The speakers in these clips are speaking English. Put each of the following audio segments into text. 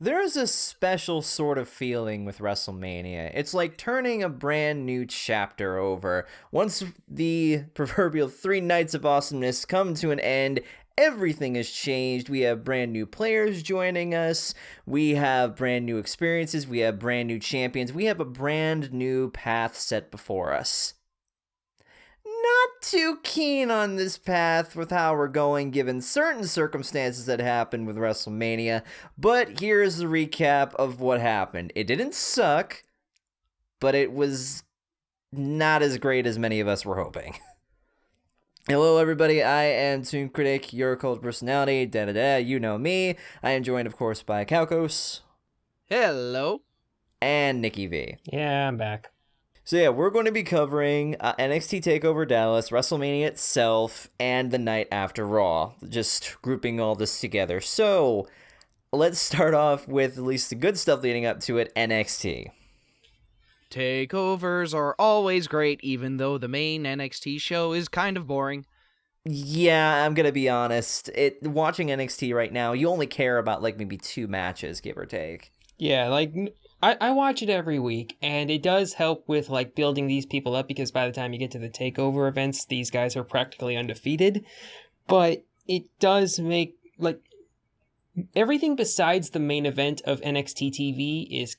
There's a special sort of feeling with WrestleMania. It's like turning a brand new chapter over. Once the proverbial 3 nights of awesomeness come to an end, everything has changed. We have brand new players joining us. We have brand new experiences. We have brand new champions. We have a brand new path set before us. Not too keen on this path with how we're going given certain circumstances that happened with WrestleMania, but here's the recap of what happened. It didn't suck, but it was not as great as many of us were hoping. Hello everybody, I am Toon Critic, your cult personality, you know me. I am joined of course by Kalkos. Hello. And Nikki V. Yeah, I'm back. So yeah, we're going to be covering NXT TakeOver Dallas, WrestleMania itself, and the night after Raw. Just grouping all this together. So, let's start off with at least the good stuff leading up to it, NXT. Takeovers are always great, even though the main NXT show is kind of boring. Yeah, I'm gonna be honest. Watching NXT right now, you only care about like maybe 2 matches, give or take. Yeah, like I watch it every week, and it does help with like building these people up because by the time you get to the takeover events, these guys are practically undefeated. But it does make like everything besides the main event of NXT TV is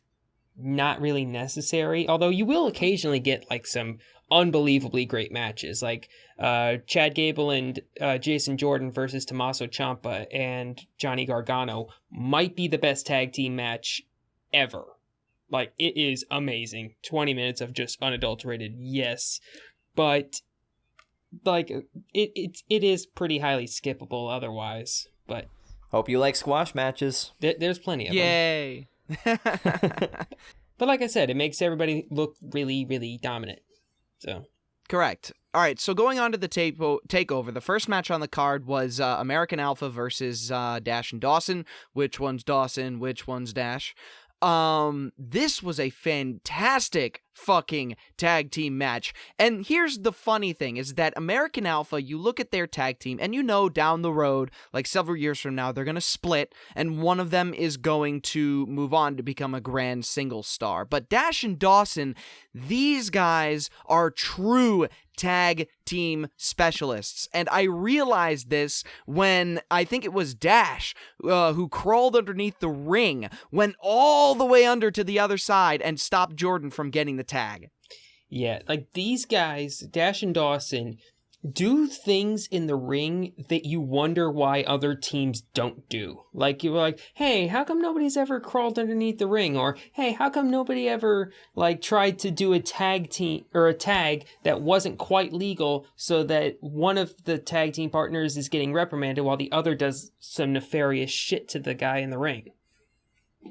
not really necessary. Although you will occasionally get like some unbelievably great matches, like Chad Gable and Jason Jordan versus Tommaso Ciampa and Johnny Gargano might be the best tag team match ever. Like, it is amazing. 20 minutes of just unadulterated yes. But, like, it is pretty highly skippable otherwise. But hope you like squash matches. There's plenty of Yay. them. But like I said, it makes everybody look really, really dominant. So Correct. All right, so going on to the takeover, the first match on the card was American Alpha versus Dash and Dawson. Which one's Dawson? Which one's Dash? This was a fantastic fucking tag team match. And here's the funny thing is that American Alpha, you look at their tag team and you know down the road, like several years from now, they're going to split and one of them is going to move on to become a grand single star. But Dash and Dawson, these guys are true tag team specialists. And I realized this when I think it was Dash who crawled underneath the ring, went all the way under to the other side and stopped Jordan from getting the tag. yeah, like these guys, Dash and Dawson, do things in the ring that you wonder why other teams don't do. Like, you were like, hey, how come nobody's ever crawled underneath the ring? Or, hey, how come nobody ever, like, tried to do a tag team, or a tag that wasn't quite legal so that one of the tag team partners is getting reprimanded while the other does some nefarious shit to the guy in the ring?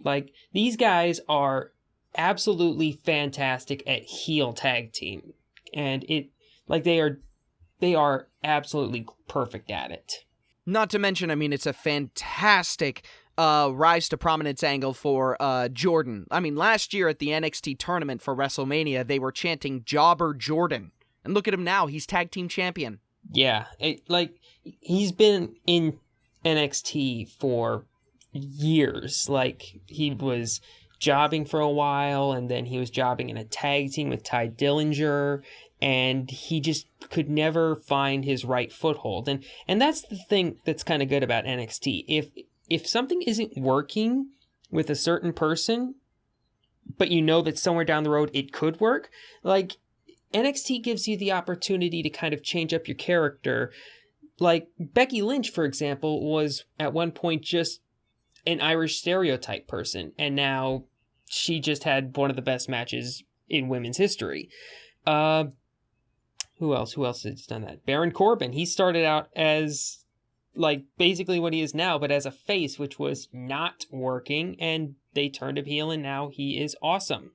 Like, these guys are absolutely fantastic at heel tag team. And they are absolutely perfect at it. Not to mention, I mean, it's a fantastic rise to prominence angle for Jordan. I mean, last year at the NXT tournament for WrestleMania, they were chanting Jobber Jordan. And look at him now, he's tag team champion. Yeah, he's been in NXT for years. Like, he was jobbing for a while, and then he was jobbing in a tag team with Ty Dillinger, and he just could never find his right foothold. And that's the thing that's kind of good about NXT. If something isn't working with a certain person, but you know that somewhere down the road it could work, like, NXT gives you the opportunity to kind of change up your character. Like, Becky Lynch, for example, was at one point just an Irish stereotype person, and now she just had one of the best matches in women's history. Who else has done that? Baron Corbin. He started out as, like, basically what he is now, but as a face, which was not working, and they turned him heel, and now he is awesome.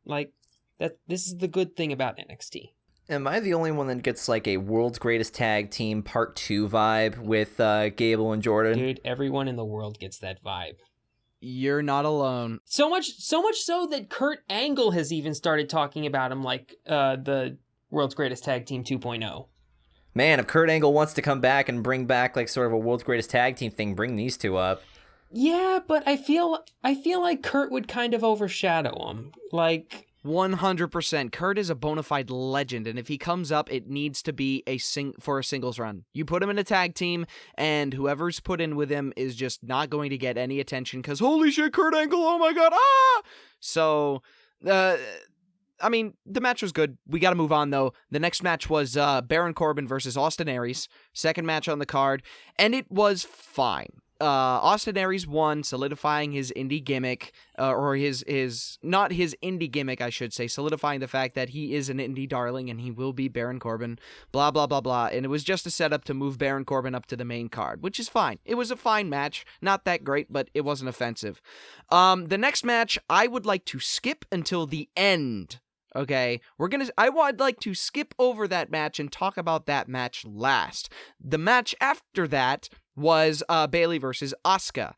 Like, this is the good thing about NXT. Am I the only one that gets like a World's Greatest Tag Team Part 2 vibe with Gable and Jordan? Dude, everyone in the world gets that vibe. You're not alone. So much so that Kurt Angle has even started talking about him like the World's Greatest Tag Team 2.0. Man, if Kurt Angle wants to come back and bring back like sort of a World's Greatest Tag Team thing, bring these two up. Yeah, but I feel like Kurt would kind of overshadow him. Like 100%. Kurt is a bona fide legend, and if he comes up, it needs to be for a singles run. You put him in a tag team, and whoever's put in with him is just not going to get any attention because holy shit, Kurt Angle, oh my god, ah! So, I mean, the match was good. We got to move on, though. The next match was Baron Corbin versus Austin Aries, second match on the card, and it was fine. Austin Aries won, solidifying his indie gimmick, or not his indie gimmick, I should say, solidifying the fact that he is an indie darling and he will be Baron Corbin, blah, blah, blah, blah. And it was just a setup to move Baron Corbin up to the main card, which is fine. It was a fine match. Not that great, but it wasn't offensive. The next match, I would like to skip until the end. Okay, I would like to skip over that match and talk about that match last. The match after that was Bayley versus Asuka,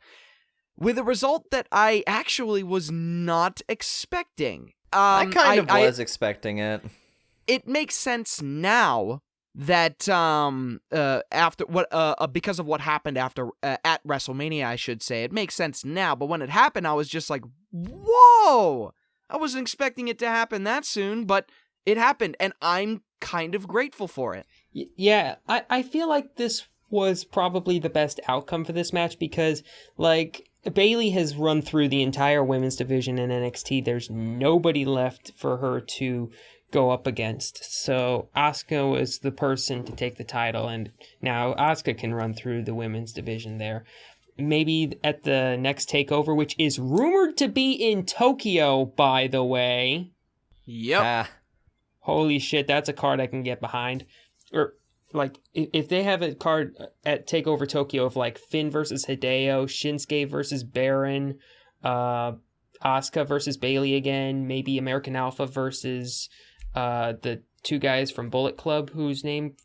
with a result that I actually was not expecting. I kind of was expecting it. It makes sense now that after what because of what happened after at WrestleMania, I should say. It makes sense now, but when it happened, I was just like, whoa! I wasn't expecting it to happen that soon, but it happened, and I'm kind of grateful for it. Yeah, I feel like this was probably the best outcome for this match because, like, Bayley has run through the entire women's division in NXT. There's nobody left for her to go up against. So Asuka was the person to take the title, and now Asuka can run through the women's division there. Maybe at the next TakeOver, which is rumored to be in Tokyo, by the way. Yep. Holy shit, that's a card I can get behind. Or, like, if they have a card at TakeOver Tokyo of, like, Finn versus Hideo, Shinsuke versus Baron, Asuka versus Bayley again, maybe American Alpha versus the two guys from Bullet Club whose name,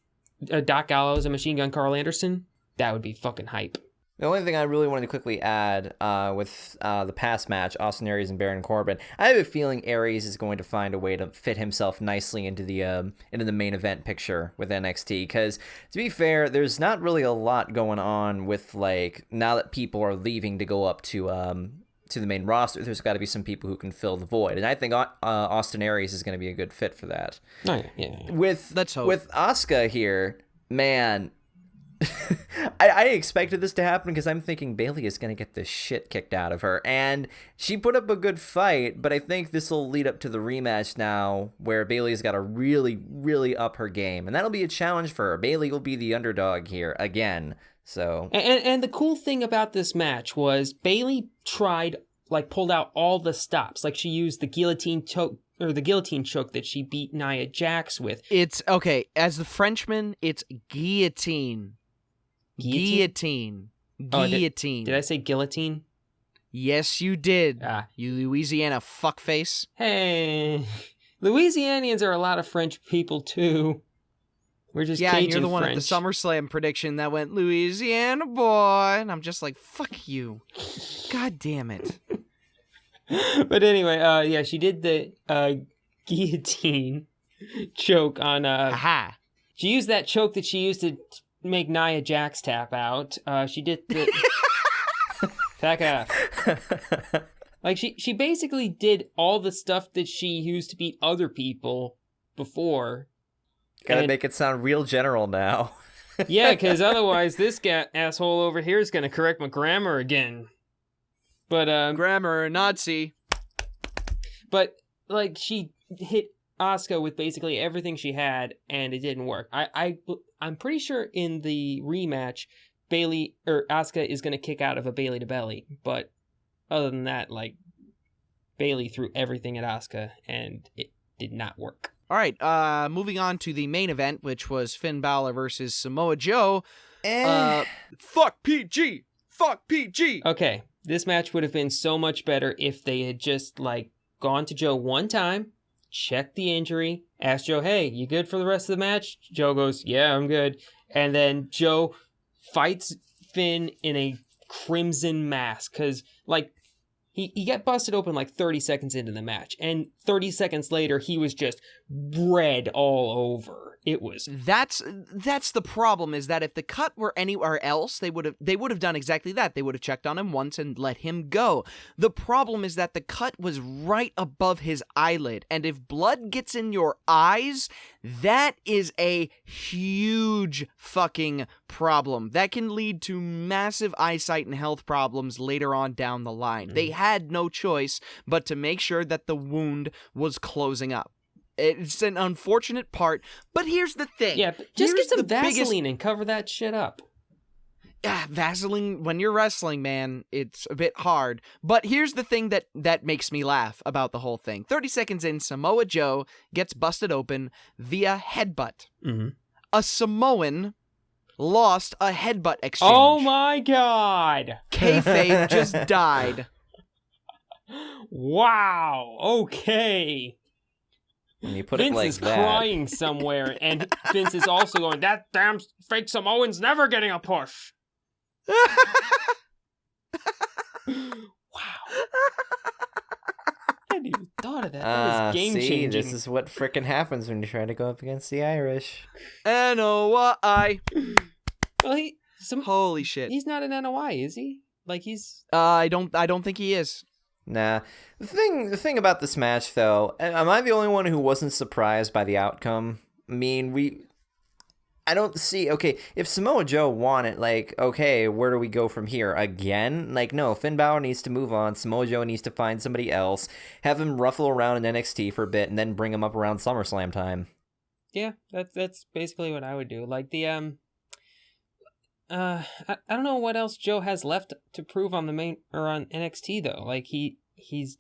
Doc Gallows and Machine Gun Carl Anderson, that would be fucking hype. The only thing I really wanted to quickly add with the past match, Austin Aries and Baron Corbin, I have a feeling Aries is going to find a way to fit himself nicely into the main event picture with NXT. Because to be fair, there's not really a lot going on with, like, now that people are leaving to go up to the main roster. There's got to be some people who can fill the void, and I think Austin Aries is going to be a good fit for that. Oh yeah. Let's hope. With Asuka here, man. I expected this to happen because I'm thinking Bayley is going to get the shit kicked out of her, and she put up a good fight, but I think this will lead up to the rematch now where Bayley's got to really, really up her game, and that'll be a challenge for her. Bayley will be the underdog here again. So and the cool thing about this match was Bayley pulled out all the stops. Like, she used the guillotine choke that she beat Nia Jax with. It's okay, as the Frenchman, it's guillotine. Guillotine. Guillotine. Did I say guillotine? Yes, you did. You Louisiana fuckface. Hey, Louisianians are a lot of French people too. We're just Cajun and you're the one French. at the SummerSlam prediction that went Louisiana boy, and I'm just like, fuck you. God damn it. But anyway, she did the guillotine choke on. Aha. She used that choke that she used to make Nia Jax tap out. She did the back off. Like, she basically did all the stuff that she used to beat other people before. Gotta make it sound real general now. Yeah, because otherwise this asshole over here is gonna correct my grammar again. But grammar Nazi. But, like, she hit Asuka with basically everything she had, and it didn't work. I'm pretty sure in the rematch, Asuka is going to kick out of a Bayley to belly. But other than that, like, Bayley threw everything at Asuka, and it did not work. All right, moving on to the main event, which was Finn Balor versus Samoa Joe. Fuck PG! Fuck PG! Okay, this match would have been so much better if they had just, like, gone to Joe one time, checked the injury, asked Joe, hey, you good for the rest of the match? Joe goes, yeah, I'm good. And then Joe fights Finn in a crimson mask, because, like, He got busted open like 30 seconds into the match, and 30 seconds later, he was just red all over. It was... That's the problem, is that if the cut were anywhere else, they would have done exactly that. They would have checked on him once and let him go. The problem is that the cut was right above his eyelid, and if blood gets in your eyes, that is a huge fucking problem. That can lead to massive eyesight and health problems later on down the line. They had no choice but to make sure that the wound was closing up. It's an unfortunate part, but here's the thing. Yeah, just get some Vaseline and cover that shit up. Vaseline, when you're wrestling, man, it's a bit hard. But here's the thing that makes me laugh about the whole thing. 30 seconds in, Samoa Joe gets busted open via headbutt. Mm-hmm. A Samoan lost a headbutt exchange. Oh my god! Kayfabe just died. Wow, okay. When you put Vince it like is that. crying somewhere, and Vince is also going, that damn fake Samoan's never getting a push. Wow. I hadn't even thought of that. That was game-changing. This is what frickin' happens when you try to go up against the Irish. NOI. Well, Holy shit. He's not an NOI, is he? Like, he's... I don't think he is. Nah. The thing about this match, though, am I the only one who wasn't surprised by the outcome? I mean, I don't see... Okay, if Samoa Joe won it, like, okay, where do we go from here? Again? Like, no, Finn Balor needs to move on. Samoa Joe needs to find somebody else, have him ruffle around in NXT for a bit, and then bring him up around SummerSlam time. Yeah, that's basically what I would do. Like, I don't know what else Joe has left to prove on the main or on NXT though. Like he's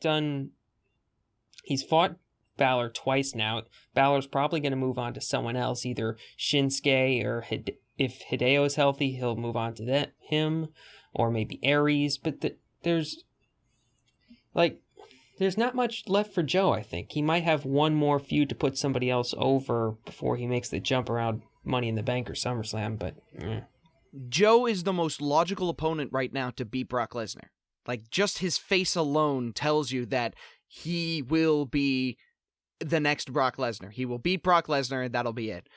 fought Balor twice now. Balor's probably going to move on to someone else, either Shinsuke or if Hideo is healthy, he'll move on to him, or maybe Aries. But there's not much left for Joe. I think he might have one more feud to put somebody else over before he makes the jump around Money in the Bank or SummerSlam. But. Joe is the most logical opponent right now to beat Brock Lesnar. Like, just his face alone tells you that he will be the next Brock Lesnar. He will beat Brock Lesnar, and that'll be it.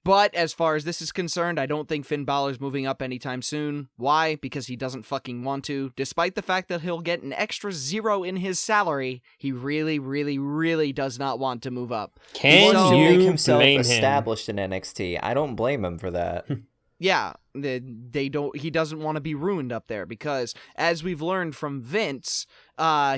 But as far as this is concerned, I don't think Finn Balor's moving up anytime soon. Why? Because he doesn't fucking want to. Despite the fact that he'll get an extra 0 in his salary, he really, really, really does not want to move up. He wants to make himself blame established in NXT. I don't blame him for that. Yeah, they don't. He doesn't want to be ruined up there because, as we've learned from Vince,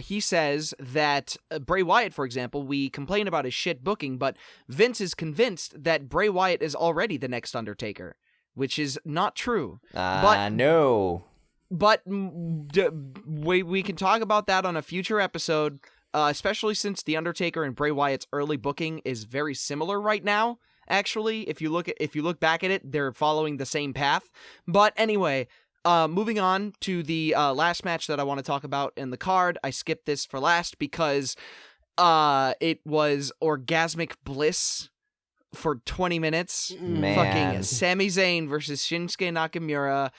he says that Bray Wyatt, for example, we complain about his shit booking, but Vince is convinced that Bray Wyatt is already the next Undertaker, which is not true. No. But we can talk about that on a future episode, especially since the Undertaker and Bray Wyatt's early booking is very similar right now. Actually, if you look back at it, they're following the same path. But anyway, moving on to the last match that I want to talk about in the card. I skipped this for last because it was Orgasmic Bliss for 20 minutes. Man. Fucking Sami Zayn versus Shinsuke Nakamura.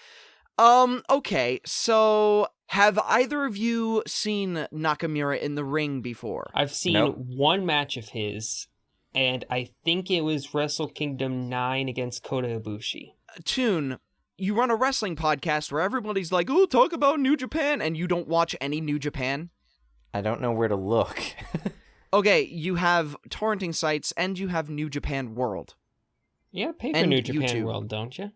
Okay, so have either of you seen Nakamura in the ring before? I've seen one match of his. And I think it was Wrestle Kingdom 9 against Kota Ibushi. Toon, you run a wrestling podcast where everybody's like, oh, talk about New Japan, and you don't watch any New Japan? I don't know where to look. Okay, you have torrenting sites, and you have New Japan World. Yeah, pay for And New Japan YouTube. World, don't you?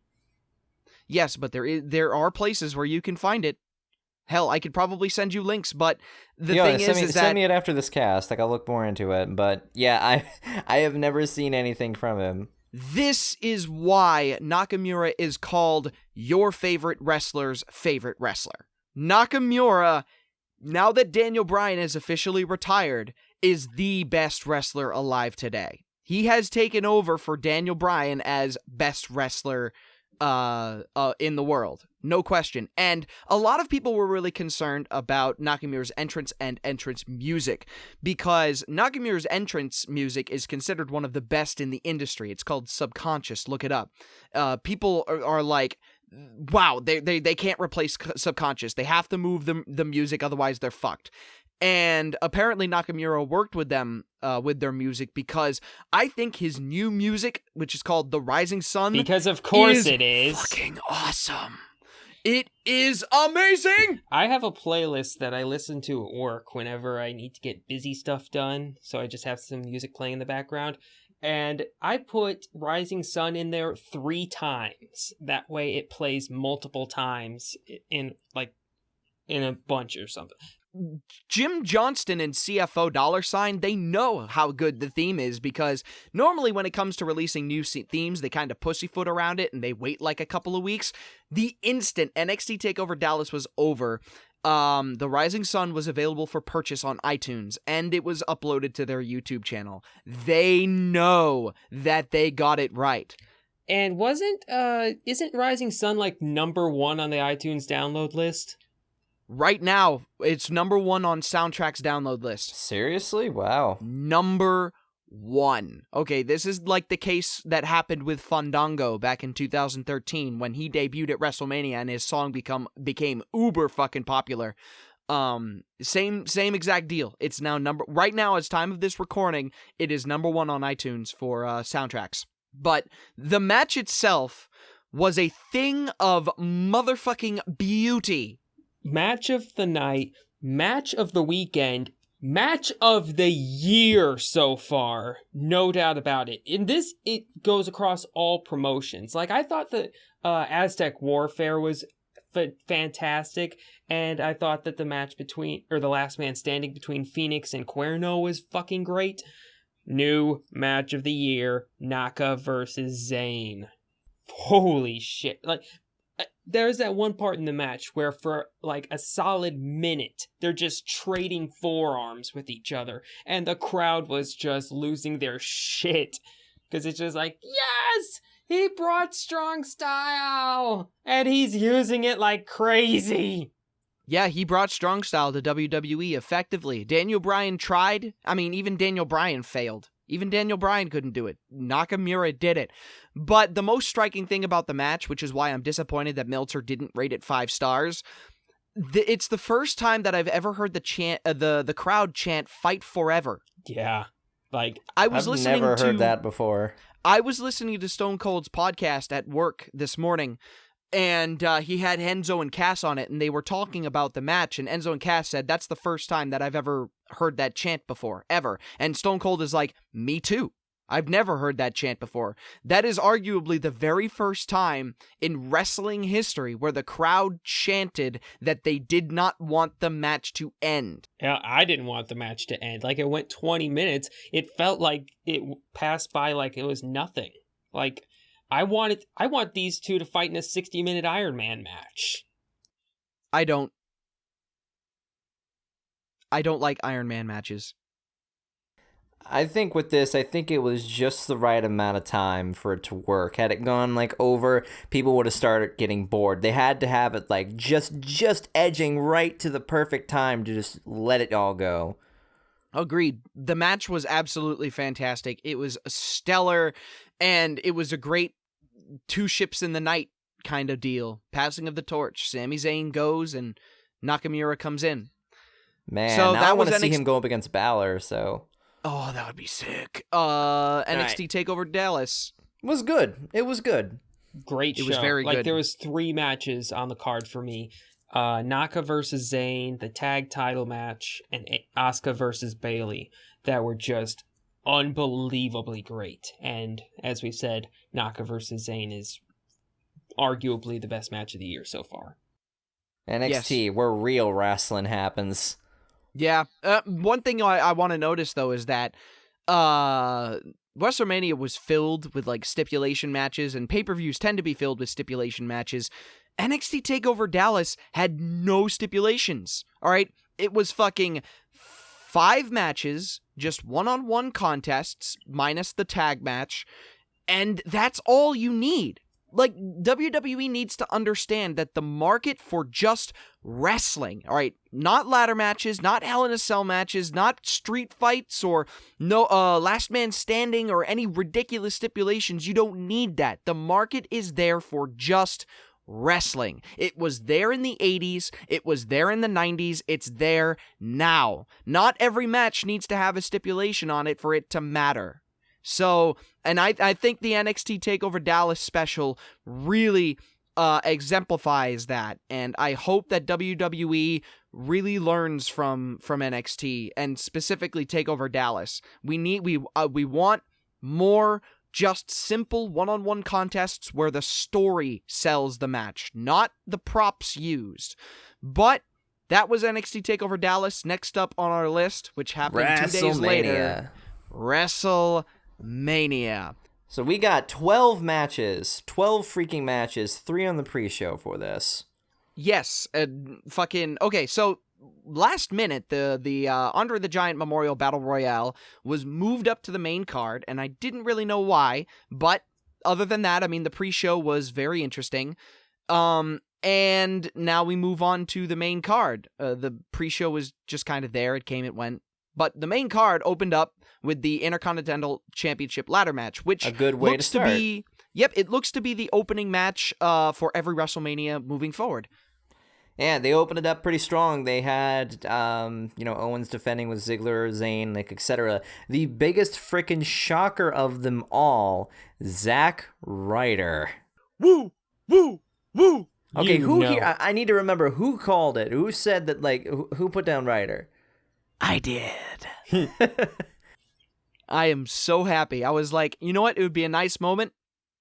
Yes, but there are places where you can find it. Hell, I could probably send you links, but the thing is that... Send me it after this cast. Like, I'll look more into it. But, yeah, I have never seen anything from him. This is why Nakamura is called your favorite wrestler's favorite wrestler. Nakamura, now that Daniel Bryan is officially retired, is the best wrestler alive today. He has taken over for Daniel Bryan as best wrestler in the world. No question. And a lot of people were really concerned about Nakamura's entrance and entrance music because Nakamura's entrance music is considered one of the best in the industry. It's called Subconscious. Look it up. People are like, wow, they can't replace Subconscious. They have to move the music, otherwise they're fucked. And apparently Nakamura worked with them with their music, because I think his new music, which is called The Rising Sun, because of course it is fucking awesome. It is amazing. I have a playlist that I listen to at work whenever I need to get busy stuff done, so I just have some music playing in the background. And I put Rising Sun in there 3 times. That way it plays multiple times in a bunch or something. Jim Johnston and CFO $, they know how good the theme is, because normally when it comes to releasing new themes, they kind of pussyfoot around it and they wait like a couple of weeks. The instant NXT TakeOver Dallas was over, The Rising Sun was available for purchase on iTunes, and it was uploaded to their YouTube channel. They know that they got it right. And isn't Rising Sun like number 1 on the iTunes download list? Right now, it's number 1 on Soundtrack's download list. Seriously? Wow. Number 1. Okay, this is like the case that happened with Fandango back in 2013 when he debuted at WrestleMania and his song became uber fucking popular. Same exact deal. It's now right now, as time of this recording, it is number 1 on iTunes for Soundtracks. But the match itself was a thing of motherfucking beauty. Match of the night, match of the weekend, match of the year so far. No doubt about it. In this, it goes across all promotions. Like, I thought that Aztec Warfare was fantastic, and I thought that the last man standing between Phoenix and Cuerno was fucking great. New match of the year, Naka versus Zayn. Holy shit. Like, there's that one part in the match where for like a solid minute, they're just trading forearms with each other. And the crowd was just losing their shit. Because it's just like, yes! He brought strong style! And he's using it like crazy! Yeah, he brought strong style to WWE effectively. Daniel Bryan tried. I mean, even Daniel Bryan failed. Even Daniel Bryan couldn't do it. Nakamura did it. But the most striking thing about the match, which is why I'm disappointed that Meltzer didn't rate it 5 stars, it's the first time that I've ever heard the crowd chant "Fight Forever." Yeah, like I've never heard that before. I was listening to Stone Cold's podcast at work this morning, and he had Enzo and Cass on it, and they were talking about the match, and Enzo and Cass said, that's the first time that I've ever heard that chant before, ever. And Stone Cold is like, me too. I've never heard that chant before. That is arguably the very first time in wrestling history where the crowd chanted that they did not want the match to end. Yeah, I didn't want the match to end. Like, it went 20 minutes. It felt like it passed by like it was nothing. Like, I want these two to fight in a 60-minute Iron Man match. I don't like Iron Man matches. I think with this, it was just the right amount of time for it to work. Had it gone like over, people would have started getting bored. They had to have it like just edging right to the perfect time to just let it all go. Agreed. The match was absolutely fantastic. It was stellar, and it was a great 2 ships in the night kind of deal. Passing of the torch. Sami Zayn goes and Nakamura comes in. Man, so now I want to see him go up against Balor, so... Oh, that would be sick. NXT TakeOver Dallas. Was good. It was good. Great show. It was very good. Like, there was 3 matches on the card for me. Naka versus Zayn, the tag title match, and Asuka versus Bayley that were just unbelievably great. And as we said, Naka versus Zayn is arguably the best match of the year so far. NXT, where real wrestling happens. Yeah. One thing I want to notice, though, is that WrestleMania was filled with like stipulation matches, and pay-per-views tend to be filled with stipulation matches. NXT TakeOver Dallas had no stipulations. All right? It was fucking 5 matches, just one-on-one contests, minus the tag match, and that's all you need. Like, WWE needs to understand that the market for just wrestling, all right, not ladder matches, not Hell in a Cell matches, not street fights, or no last man standing, or any ridiculous stipulations, you don't need that. The market is there for just wrestling. It was there in the 80s. It was there in the 90s. It's there now. Not every match needs to have a stipulation on it for it to matter. So, and I think the NXT TakeOver Dallas special really exemplifies that, and I hope that WWE really learns from NXT and specifically TakeOver Dallas. We want more just simple one-on-one contests where the story sells the match, not the props used. But that was NXT TakeOver Dallas. Next up on our list, which happened 2 days later, WrestleMania. So we got 12 matches, 12 freaking matches, 3 on the pre-show for this. Yes, okay, so last minute, the Andre the Giant Memorial Battle Royale was moved up to the main card, and I didn't really know why, but other than that, I mean, the pre-show was very interesting. And now we move on to the main card. The pre-show was just kind of there, it came, it went. But the main card opened up with the Intercontinental Championship ladder match, which a good way to start. It looks to be the opening match for every WrestleMania moving forward. Yeah, they opened it up pretty strong. They had, Owens defending with Ziggler, Zayn, etc. The biggest freaking shocker of them all, Zack Ryder. Woo! Woo! Woo! Okay, here? I need to remember who called it. Who said that? Who put down Ryder? I did. I am so happy. I was like, you know what? It would be a nice moment.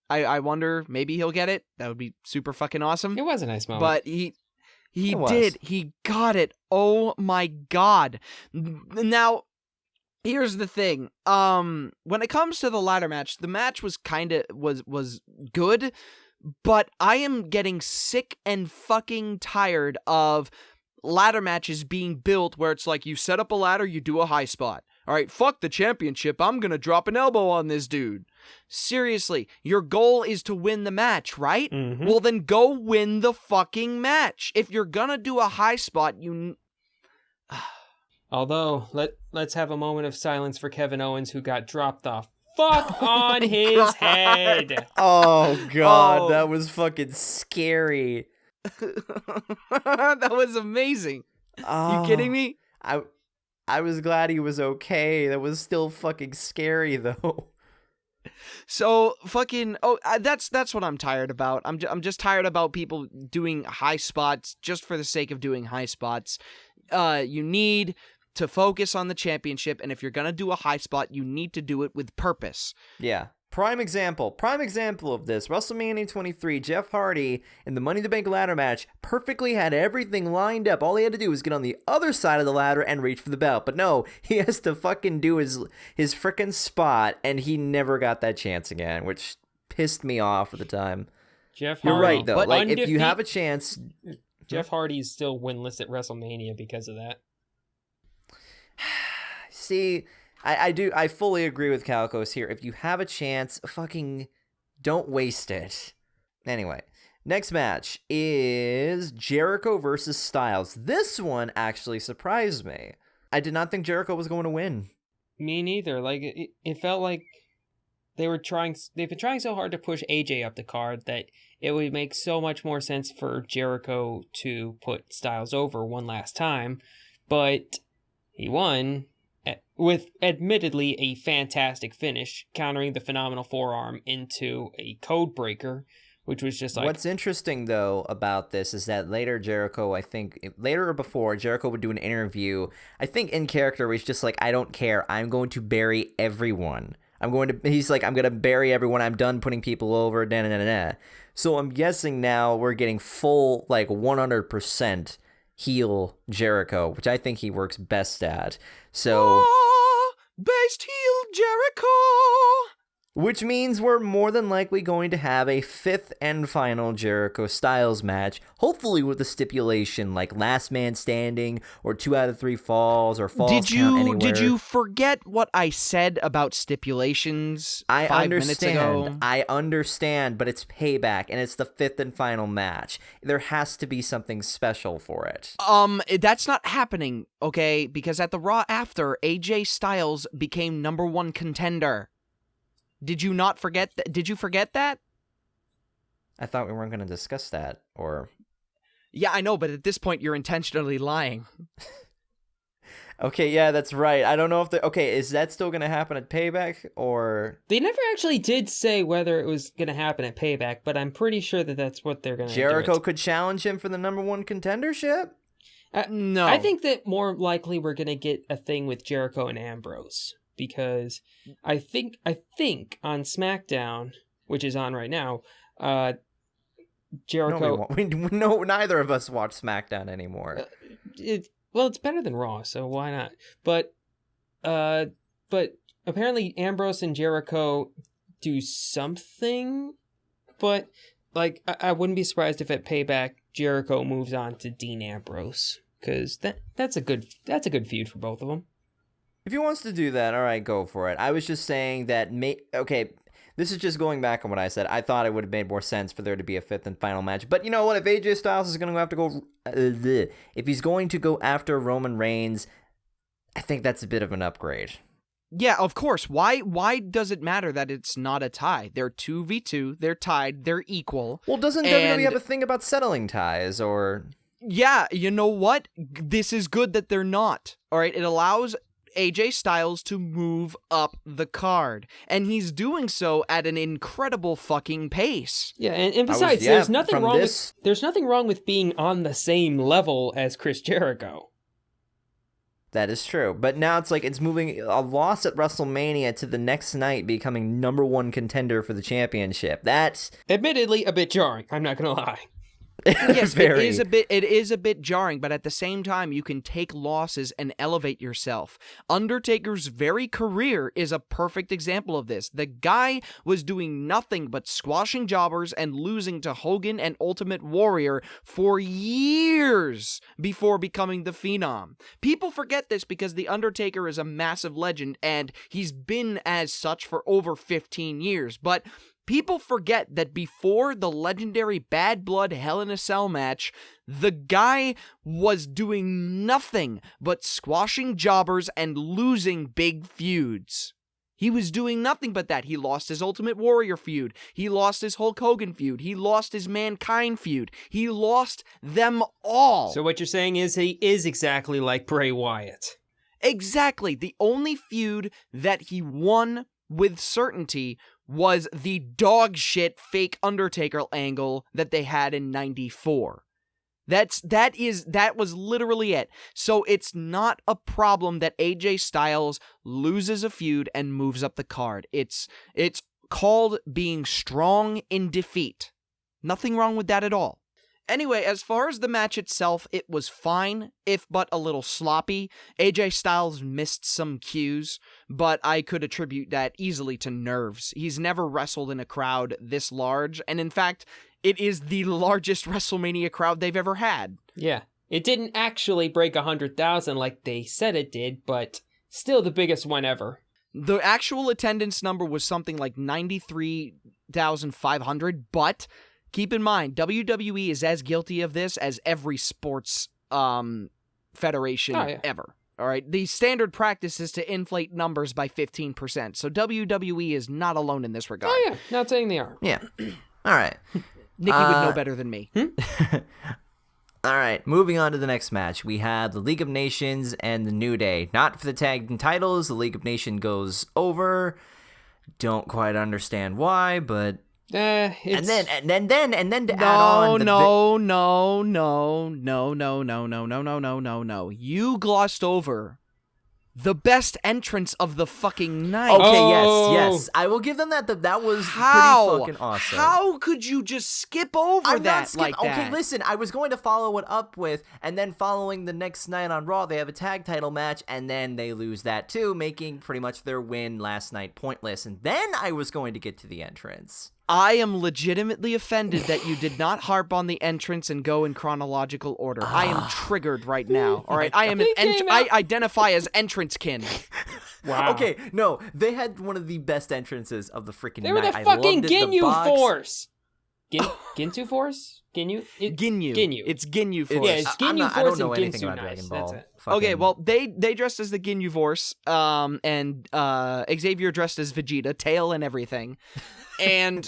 I wonder, maybe he'll get it. That would be super fucking awesome. It was a nice moment. But he did. He got it. Oh my God. Now, here's the thing. When it comes to the ladder match, the match was was good, but I am getting sick and fucking tired of ladder matches being built where it's like you set up a ladder, you do a high spot. All right, fuck the championship. I'm going to drop an elbow on this dude. Seriously, your goal is to win the match, right? Mm-hmm. Well, then go win the fucking match. If you're going to do a high spot, Although, let's have a moment of silence for Kevin Owens, who got dropped the fuck on his head. Oh, God, that was fucking scary. That was amazing. You kidding me? I was glad he was okay. That was still fucking scary, though. So fucking that's what I'm tired about. I'm just tired about people doing high spots just for the sake of doing high spots. You need to focus on the championship, and if you're gonna do a high spot, you need to do it with purpose. Yeah. Prime example of this, WrestleMania 23, Jeff Hardy in the Money in the Bank ladder match perfectly had everything lined up. All he had to do was get on the other side of the ladder and reach for the belt. But no, he has to fucking do his frickin' spot, and he never got that chance again, which pissed me off at the time. Jeff Hardy. You're right, though. But if you have a chance... Jeff Hardy's still winless at WrestleMania because of that. See... I fully agree with Calicos here. If you have a chance, fucking don't waste it. Anyway, next match is Jericho versus Styles. This one actually surprised me. I did not think Jericho was going to win. Me neither. Like it felt like they've been trying so hard to push AJ up the card that it would make so much more sense for Jericho to put Styles over one last time, but he won with admittedly a fantastic finish, countering the phenomenal forearm into a code breaker, which was just like... What's interesting, though, about this is that later Jericho, later or before, Jericho would do an interview, I think in character, where he's just like, I don't care, I'm going to bury everyone. He's like, I'm going to bury everyone, I'm done putting people over, da-da-da-da. So I'm guessing now we're getting full, 100% heel Jericho, which I think he works best at. So... Best heel Jericho! Which means we're more than likely going to have a 5th and final Jericho Styles match, hopefully with a stipulation like last man standing, or 2 out of 3 falls, or falls count anywhere. Did you forget what I said about stipulations 5 minutes ago? I understand, but it's Payback, and it's the 5th and final match. There has to be something special for it. That's not happening, okay? Because at the Raw after, AJ Styles became #1 contender. Did you not forget that? Did you forget that? I thought we weren't going to discuss that, or... Yeah, I know, but at this point, you're intentionally lying. Okay, yeah, that's right. I don't know if okay, is that still going to happen at Payback, or... They never actually did say whether it was going to happen at Payback, but I'm pretty sure that that's what they're going to do. Jericho could challenge him for the #1 contendership? No. I think that more likely we're going to get a thing with Jericho and Ambrose, because I think on SmackDown, which is on right now, Jericho... No, neither of us watch SmackDown anymore. Well, it's better than Raw, so why not? But apparently Ambrose and Jericho do something, but like I wouldn't be surprised if at Payback Jericho moves on to Dean Ambrose, because that's a good feud for both of them. If he wants to do that, all right, go for it. I was just saying that okay, this is just going back on what I said. I thought it would have made more sense for there to be a 5th and final match. But you know what? If AJ Styles is going to have to go... if he's going to go after Roman Reigns, I think that's a bit of an upgrade. Yeah, of course. Why does it matter that it's not a tie? They're 2v2, they're tied, they're equal. Well, doesn't WWE have a thing about settling ties, or... Yeah, you know what? This is good that they're not. All right, it allows AJ Styles to move up the card, and he's doing so at an incredible fucking pace. Yeah, and besides, there's nothing wrong with being on the same level as Chris Jericho. That is true, but now it's moving a loss at WrestleMania to the next night becoming #1 contender for the championship. That's admittedly a bit jarring. I'm not gonna lie. Yes, it is a bit jarring, but at the same time, you can take losses and elevate yourself. Undertaker's very career is a perfect example of this. The guy was doing nothing but squashing jobbers and losing to Hogan and Ultimate Warrior for years before becoming the Phenom. People forget this because The Undertaker is a massive legend, and he's been as such for over 15 years, but people forget that before the legendary Bad Blood Hell in a Cell match, the guy was doing nothing but squashing jobbers and losing big feuds. He was doing nothing but that. He lost his Ultimate Warrior feud. He lost his Hulk Hogan feud. He lost his Mankind feud. He lost them all. So what you're saying is he is exactly like Bray Wyatt. Exactly. The only feud that he won with certainty was the dog shit fake Undertaker angle that they had in 94. That was literally it. So it's not a problem that AJ Styles loses a feud and moves up the card. It's called being strong in defeat. Nothing wrong with that at all. Anyway, as far as the match itself, it was fine, if but a little sloppy. AJ Styles missed some cues, but I could attribute that easily to nerves. He's never wrestled in a crowd this large, and in fact, it is the largest WrestleMania crowd they've ever had. Yeah, it didn't actually break 100,000 like they said it did, but still the biggest one ever. The actual attendance number was something like 93,500, but... keep in mind, WWE is as guilty of this as every sports federation ever. All right, the standard practice is to inflate numbers by 15%. So WWE is not alone in this regard. Oh yeah, not saying they are. Yeah. All right. Nikki would know better than me. All right, moving on to the next match. We have the League of Nations and the New Day. Not for the tag team titles. The League of Nations goes over. Don't quite understand why, but. And then to add on No. You glossed over the best entrance of the fucking night. Okay, yes. I will give them that. That was pretty fucking awesome. How could you just skip over that like that? Okay, listen, I was going to follow it up with, and then following the next night on Raw, they have a tag title match, and then they lose that too, making pretty much their win last night pointless. And then I was going to get to the entrance. I am legitimately offended that you did not harp on the entrance and go in chronological order. I am triggered right now. All right, I identify as entrance-kin. Wow. Okay, no, they had one of the best entrances of the freaking night. They were the fucking Ginyu Force. Ginsu Force? Ginyu? Ginyu. It's Ginyu Force. Yeah, it's Ginyu Force. I don't know and anything Ginsu about Dragon Knives. Ball. That's it. Okay, well, they dressed as the Ginyu Force, and Xavier dressed as Vegeta, tail and everything. And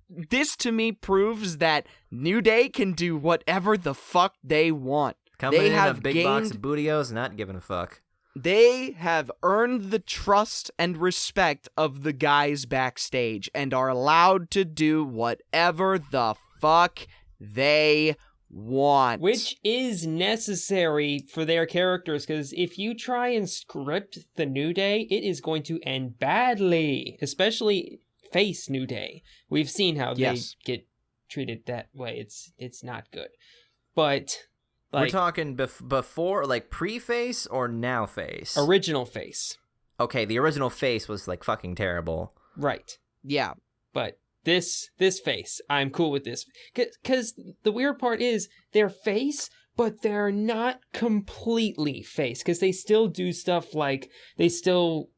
this to me proves that New Day can do whatever the fuck they want. Coming They in have a big box of bootios, not giving a fuck. They have earned the trust and respect of the guys backstage and are allowed to do whatever the fuck they want. Which is necessary for their characters, because if you try and script the New Day, it is going to end badly, especially face New Day. We've seen how they get treated that way. It's not good. But like, we're talking before, like pre-face or now face? Original face. Okay, the original face was like fucking terrible. Right. Yeah. But this face, I'm cool with this. Because the weird part is they're face, but they're not completely face. Because they still do stuff like, they still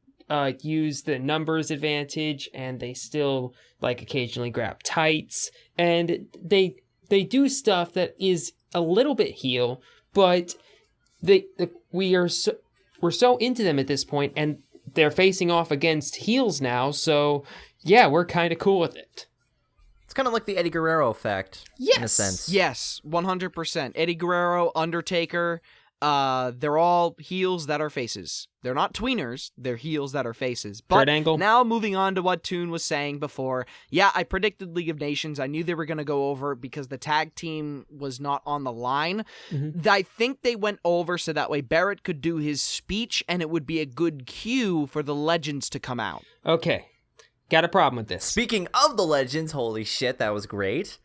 use the numbers advantage, and they still like occasionally grab tights. And they do stuff that is a little bit heel, but we're so into them at this point, and they're facing off against heels now, so yeah, we're kind of cool with it. It's kind of like the Eddie Guerrero effect, in a sense. Yes, 100%. Eddie Guerrero, Undertaker, they're all heels that are faces. They're not tweeners, they're heels that are faces. But Kurt Angle. Now moving on to what Toon was saying before. Yeah, I predicted League of Nations. I knew they were going to go over because the tag team was not on the line. Mm-hmm. I think they went over so that way Barrett could do his speech and it would be a good cue for the legends to come out. Okay, got a problem with this. Speaking of the legends, holy shit, that was great.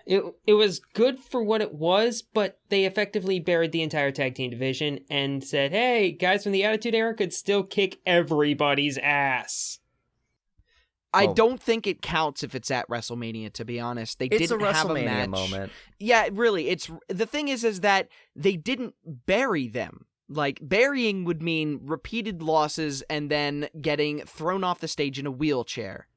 It was good for what it was, but they effectively buried the entire tag team division and said, hey, guys from the Attitude Era could still kick everybody's ass. I don't think it counts if it's at WrestleMania, to be honest. They didn't have a match. Moment. Yeah, really. The thing is that they didn't bury them. Like, burying would mean repeated losses and then getting thrown off the stage in a wheelchair.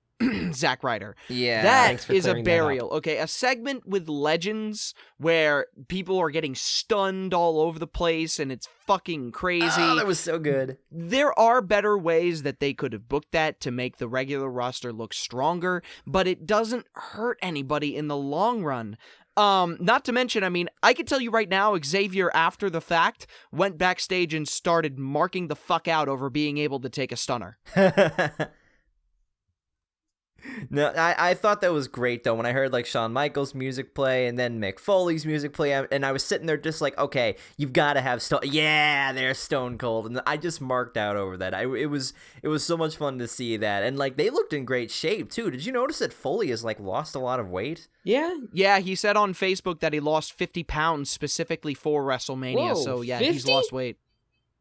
Zack Ryder. Yeah. That is a burial. Okay, a segment with legends where people are getting stunned all over the place and it's fucking crazy. Oh, that was so good. There are better ways that they could have booked that to make the regular roster look stronger, but it doesn't hurt anybody in the long run. Not to mention, I mean, I can tell you right now, Xavier, after the fact, went backstage and started marking the fuck out over being able to take a stunner. No, I thought that was great, though, when I heard, like, Shawn Michaels' music play and then Mick Foley's music play, and I was sitting there just like, okay, you've got to have there's Stone Cold, and I just marked out over that. It was so much fun to see that, and, like, they looked in great shape, too. Did you notice that Foley has, like, lost a lot of weight? Yeah, he said on Facebook that he lost 50 pounds specifically for WrestleMania, Whoa, so yeah, 50? he's lost weight.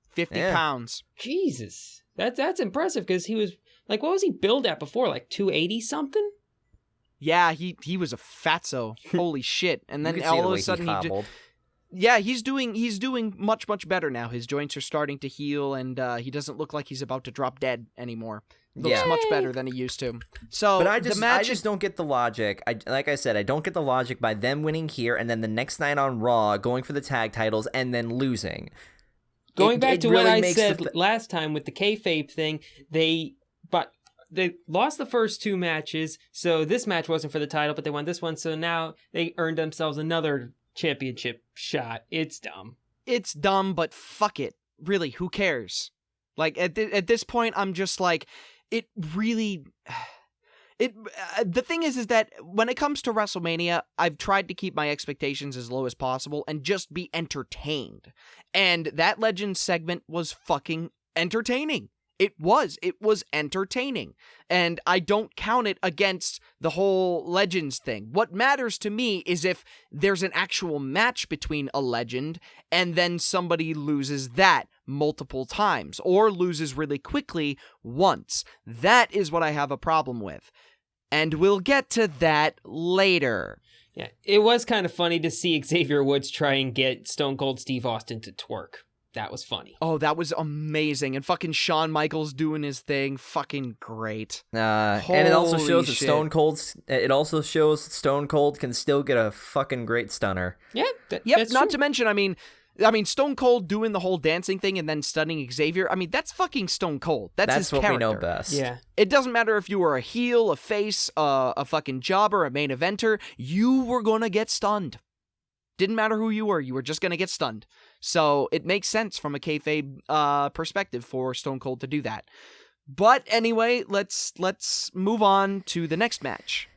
50 pounds. Jesus. That's impressive, because he was... Like, what was he billed at before? Like 280 something? Yeah, he was a fatso. Holy shit! And then all of a sudden he's doing much better now. His joints are starting to heal, and he doesn't look like he's about to drop dead anymore. Looks much better than he used to. So, but I just don't get the logic. Like I said, I don't get the logic by them winning here and then the next night on Raw going for the tag titles and then losing. Going back to what I said last time with the kayfabe thing, they lost the first two matches, so this match wasn't for the title, but they won this one, so now they earned themselves another championship shot. It's dumb. It's dumb, but fuck it. Really, who cares? Like, at this point, I'm just like, it really... the thing is that when it comes to WrestleMania, I've tried to keep my expectations as low as possible and just be entertained. And that Legends segment was fucking entertaining. It was entertaining. And I don't count it against the whole Legends thing. What matters to me is if there's an actual match between a legend and then somebody loses that multiple times or loses really quickly once. That is what I have a problem with. And we'll get to that later. Yeah, it was kind of funny to see Xavier Woods try and get Stone Cold Steve Austin to twerk. That was funny. Oh, that was amazing. And fucking Shawn Michaels doing his thing. Fucking great. And it also shows that Stone Cold can still get a fucking great stunner. Yeah. Not to mention, I mean, I mean, Stone Cold doing the whole dancing thing and then stunning Xavier. I mean, that's fucking Stone Cold. That's his what character. we know best. Yeah. It doesn't matter if you were a heel, a face, a fucking jobber, a main eventer. You were going to get stunned. Didn't matter who you were just going to get stunned. So it makes sense from a kayfabe perspective for Stone Cold to do that. But anyway, let's move on to the next match.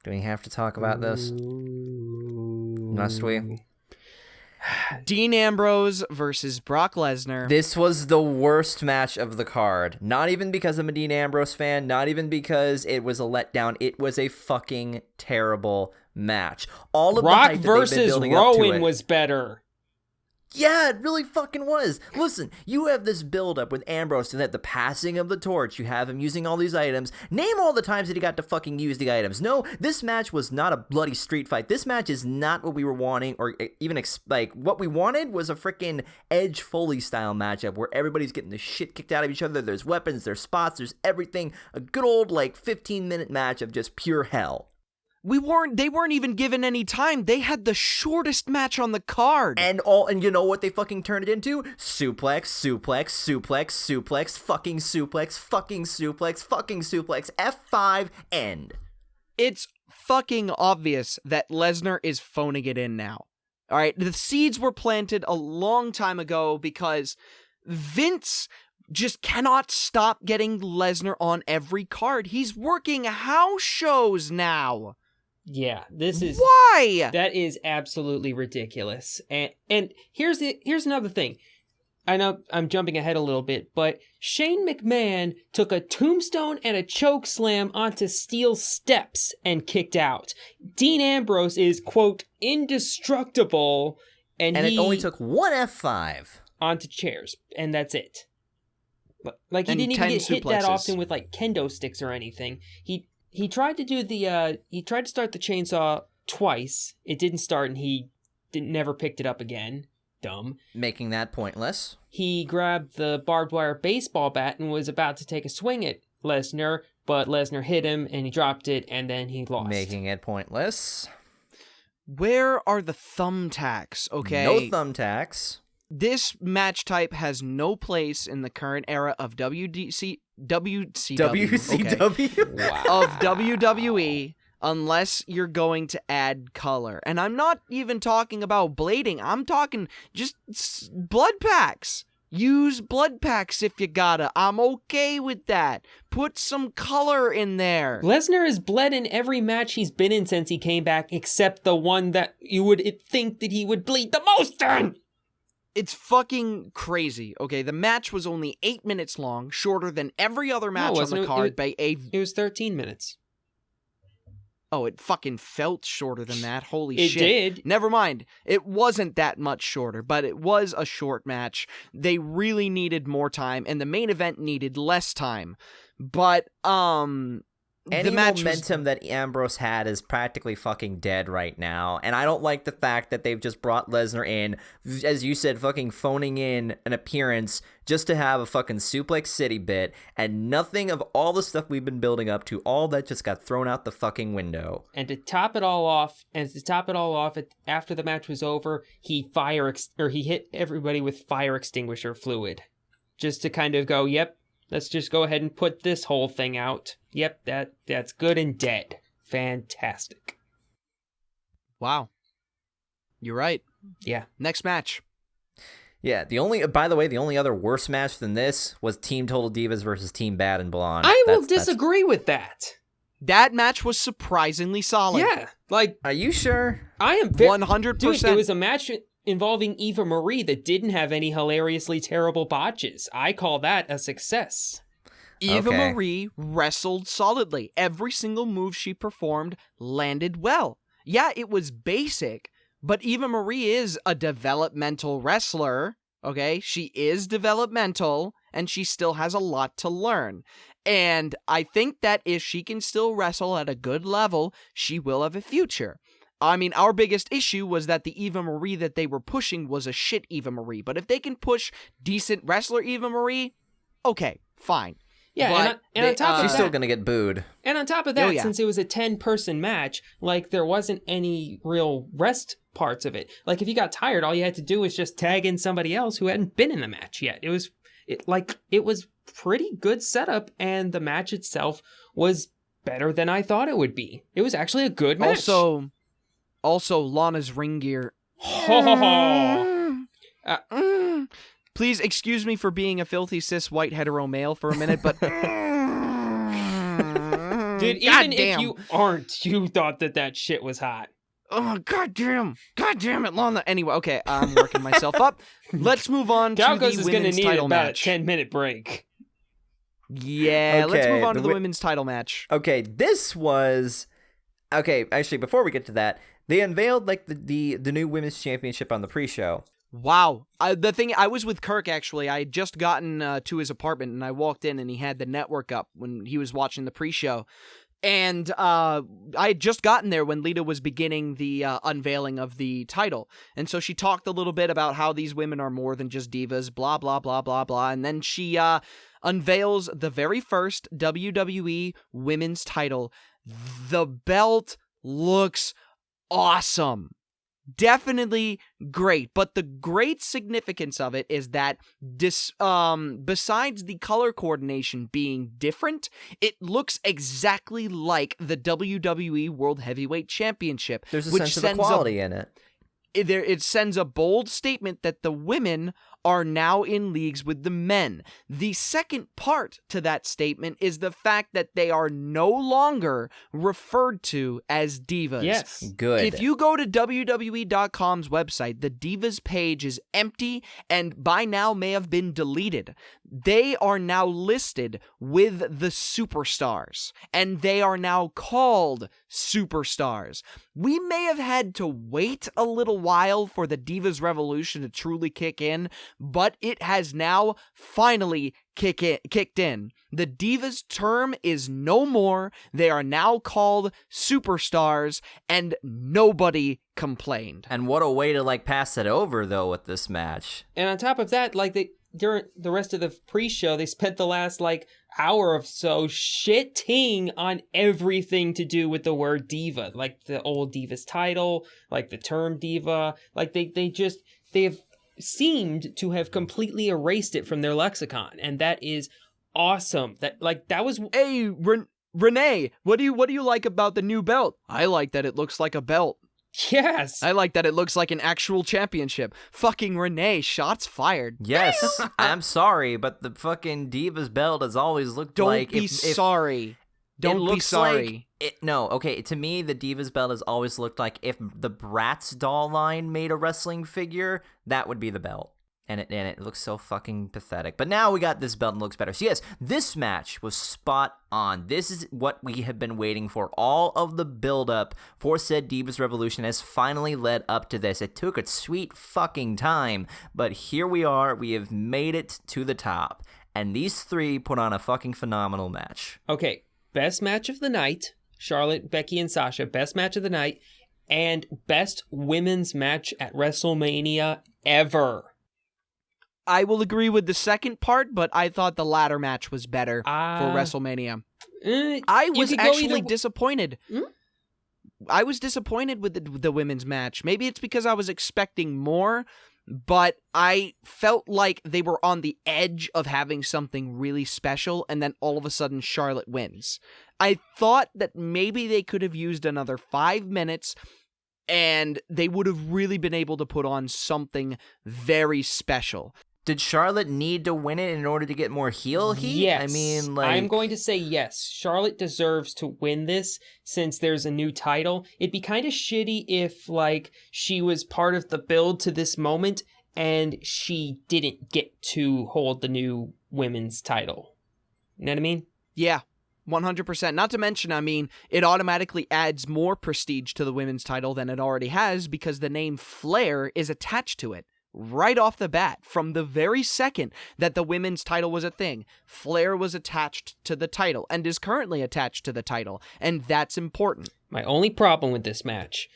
Do we have to talk about this? Must we? Dean Ambrose versus Brock Lesnar. This was the worst match of the card. Not even because I'm a Dean Ambrose fan, not even because it was a letdown. It was a fucking terrible match. All of Rock the hype that they've been versus building up to Rowan it, was better. yeah, it really fucking was. Listen, you have this build-up with Ambrose and that the passing of the torch, you have him using all these items. Name all the times that he got to fucking use the items. No, this match was not a bloody street fight. This match is not what we were wanting, or even, what we wanted was a freaking Edge Foley style matchup where everybody's getting the shit kicked out of each other. There's weapons, there's spots, there's everything. A good old, 15-minute match of just pure hell. They weren't even given any time. They had the shortest match on the card. And you know what they fucking turned it into? Suplex, fucking suplex, F5, end. It's fucking obvious that Lesnar is phoning it in now. All right, the seeds were planted a long time ago because Vince just cannot stop getting Lesnar on every card. He's working house shows now. Yeah, this is why. That is absolutely ridiculous. And here's another thing. I know I'm jumping ahead a little bit, but Shane McMahon took a tombstone and a choke slam onto steel steps and kicked out. Dean Ambrose is, quote, indestructible, and it only took one F5 onto chairs, and that's it. He And didn't even 10 get hit that suplexes. often with kendo sticks or anything. He tried to do he tried to start the chainsaw twice. It didn't start, and he never picked it up again. Dumb. Making that pointless. He grabbed the barbed wire baseball bat and was about to take a swing at Lesnar, but Lesnar hit him, and he dropped it, and then he lost. Making it pointless. Where are the thumbtacks, okay? No thumbtacks. This match type has no place in the current era of WCW. WCW? Okay, Wow. of WWE, unless you're going to add color. And I'm not even talking about blading. I'm talking just blood packs. Use blood packs if you gotta. I'm okay with that. Put some color in there. Lesnar has bled in every match he's been in since he came back, except the one that you would think that he would bleed the most in. It's fucking crazy, okay? The match was only 8 minutes long, shorter than every other match on the card by a... It was 13 minutes. Oh, it fucking felt shorter than that. Holy It shit. did. Never mind. It wasn't that much shorter, but it was a short match. They really needed more time, and the main event needed less time. But, Any the match momentum that Ambrose had is practically fucking dead right now, and I don't like the fact that they've just brought Lesnar in, as you said, fucking phoning in an appearance just to have a fucking Suplex City bit, and nothing of all the stuff we've been building up to, all that just got thrown out the fucking window. And to top it all off, after the match was over, he hit everybody with fire extinguisher fluid, just to kind of go, yep. Let's just go ahead and put this whole thing out. Yep, that's good and dead. Fantastic. Wow. You're right. Yeah. Next match. Yeah, the only other worse match than this was Team Total Divas versus Team Bad and Blonde. I will disagree with that. That match was surprisingly solid. Yeah, Are you sure? I am very 100%. Dude, it was a match involving Eva Marie that didn't have any hilariously terrible botches. I call that a success. Eva Okay. Marie wrestled solidly. Every single move she performed landed well. Yeah, it was basic, but Eva Marie is a developmental wrestler, okay? She is developmental, and she still has a lot to learn. And I think that if she can still wrestle at a good level, she will have a future. I mean, our biggest issue was that the Eva Marie that they were pushing was a shit Eva Marie. But if they can push decent wrestler Eva Marie, okay, fine. Yeah, But and on top of she's that, still gonna get booed. And on top of that, Oh, yeah. since it was a 10-person match, like, there wasn't any real rest parts of it. Like, if you got tired, all you had to do was just tag in somebody else who hadn't been in the match yet. It was pretty good setup, and the match itself was better than I thought it would be. It was actually a good match. Also, Lana's ring gear. Please excuse me for being a filthy cis white hetero male for a minute, but Dude, even if you aren't, you thought that shit was hot. Oh, goddamn it, Lana. Anyway, okay, I'm working myself up. Let's move on to Galgos the is going to women's need title about match. a 10-minute break. Yeah, let's Okay, move on to the women's title match. Okay, this was... Okay, actually, before we get to that, they unveiled, like, the new women's championship on the pre-show. Wow. I was with Kirk, actually. I had just gotten to his apartment, and I walked in, and he had the network up when he was watching the pre-show. And I had just gotten there when Lita was beginning the unveiling of the title. And so she talked a little bit about how these women are more than just divas, blah, blah, blah, blah, blah. And then she unveils the very first WWE women's title. The belt looks awesome. Definitely great, but the great significance of it is that besides the color coordination being different, it looks exactly like the WWE World Heavyweight Championship. There's a which sense of equality in it. It sends a bold statement that the women are now in leagues with the men. The second part to that statement is the fact that they are no longer referred to as divas. Yes. Good. If you go to WWE.com's website, the divas page is empty and by now may have been deleted. They are now listed with the superstars, and they are now called superstars. We may have had to wait a little while for the Divas Revolution to truly kick in, but it has now finally kicked in. The Divas term is no more. They are now called superstars, and nobody complained. And what a way to, like, pass it over, though, with this match. And on top of that, like, during the rest of the pre-show, they spent the last, like, hour or so shitting on everything to do with the word diva. Like, the old Divas title, like, the term diva. Like, they have seemed to have completely erased it from their lexicon. And that is awesome. That was... Hey, Renee, what do you like about the new belt? I like that it looks like a belt. Yes. I like that it looks like an actual championship. Fucking Renee, shots fired. Yes, I'm sorry, but the fucking Divas belt has always looked Don't like... be sorry. Don't be sorry. Okay, to me, the Divas belt has always looked like if the Bratz doll line made a wrestling figure, that would be the belt. And it looks so fucking pathetic. But now we got this belt and it looks better. So yes, this match was spot on. This is what we have been waiting for. All of the build-up for said Divas Revolution has finally led up to this. It took a sweet fucking time, but here we are. We have made it to the top. And these three put on a fucking phenomenal match. Okay, best match of the night. Charlotte, Becky, and Sasha, best match of the night. And best women's match at WrestleMania ever. I will agree with the second part, but I thought the latter match was better for WrestleMania. I was actually disappointed. I was disappointed with the women's match. Maybe it's because I was expecting more, but I felt like they were on the edge of having something really special, and then all of a sudden Charlotte wins. I thought that maybe they could have used another 5 minutes, and they would have really been able to put on something very special. Did Charlotte need to win it in order to get more heel heat? Yes. I mean, like... I'm going to say yes. Charlotte deserves to win this since there's a new title. It'd be kind of shitty if, like, she was part of the build to this moment and she didn't get to hold the new women's title. You know what I mean? Yeah. 100%. Not to mention, I mean, it automatically adds more prestige to the women's title than it already has because the name Flair is attached to it. Right off the bat, from the very second that the women's title was a thing, Flair was attached to the title and is currently attached to the title, and that's important. My only problem with this match,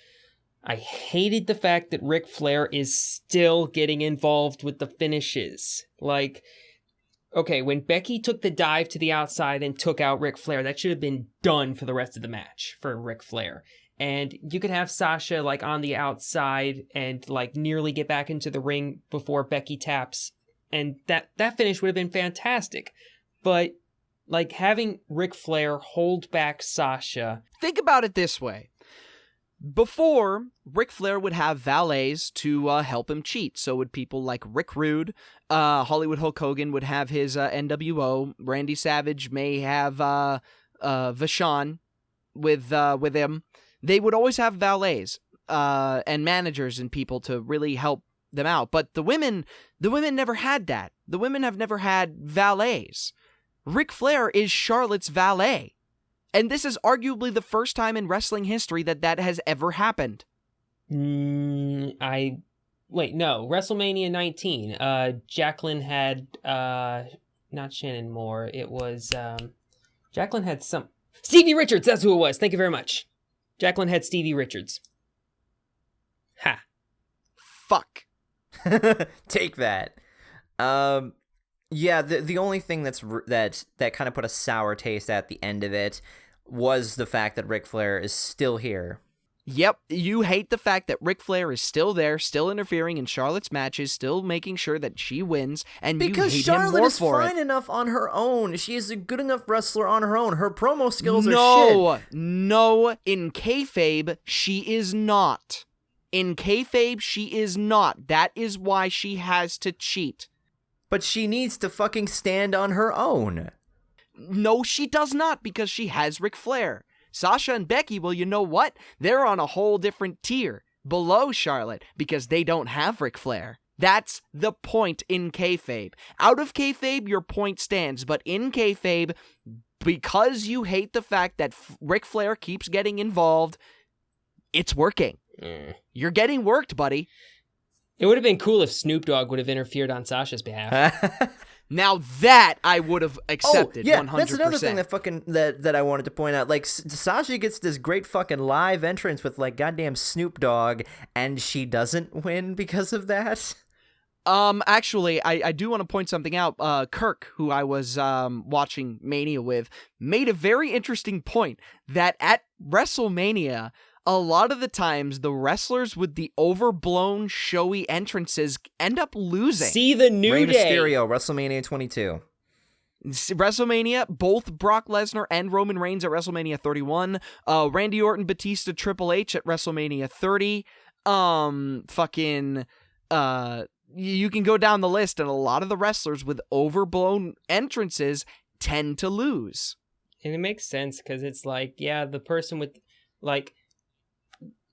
I hated the fact that Ric Flair is still getting involved with the finishes. Like, Okay, when Becky took the dive to the outside and took out Ric Flair, that should have been done for the rest of the match for Ric Flair. And you could have Sasha like on the outside and like nearly get back into the ring before Becky taps. And that finish would have been fantastic. But like having Ric Flair hold back Sasha. Think about it this way. Before, Ric Flair would have valets to help him cheat. So would people like Rick Rude. Hollywood Hulk Hogan would have his NWO. Randy Savage may have Vachon with him. They would always have valets and managers and people to really help them out. But the women never had that. The women have never had valets. Ric Flair is Charlotte's valet. And this is arguably the first time in wrestling history that has ever happened. No. WrestleMania 19. Jacqueline had not Shannon Moore. It was Jacqueline had some Stevie Richards. That's who it was. Thank you very much. Jacqueline had Stevie Richards. Ha. Fuck. Take that. Yeah, the only thing that kind of put a sour taste at the end of it was the fact that Ric Flair is still here. Yep, you hate the fact that Ric Flair is still there, still interfering in Charlotte's matches, still making sure that she wins, and because you hate Charlotte him more is for fine it. enough on her own. She is a good enough wrestler on her own. Her promo skills are shit. No, in kayfabe, she is not. In kayfabe, she is not. That is why she has to cheat. But she needs to fucking stand on her own. No, she does not, because she has Ric Flair. Sasha and Becky, well, you know what? They're on a whole different tier below Charlotte because they don't have Ric Flair. That's the point in kayfabe. Out of kayfabe, your point stands, but in kayfabe, because you hate the fact that Ric Flair keeps getting involved, it's working. You're getting worked, buddy. It would have been cool if Snoop Dogg would have interfered on Sasha's behalf. Now that I would have accepted 100%. That's another thing that I wanted to point out. Like, Sasha gets this great fucking live entrance with, like, goddamn Snoop Dogg, and she doesn't win because of that. Actually, I do want to point something out. Kirk, who I was watching Mania with, made a very interesting point that at WrestleMania, a lot of the times, the wrestlers with the overblown, showy entrances end up losing. See the New Rey Day. Mysterio, WrestleMania 22. WrestleMania, both Brock Lesnar and Roman Reigns at WrestleMania 31. Randy Orton, Batista, Triple H at WrestleMania 30. You can go down the list, and a lot of the wrestlers with overblown entrances tend to lose. And it makes sense, because it's like, yeah, the person with, like,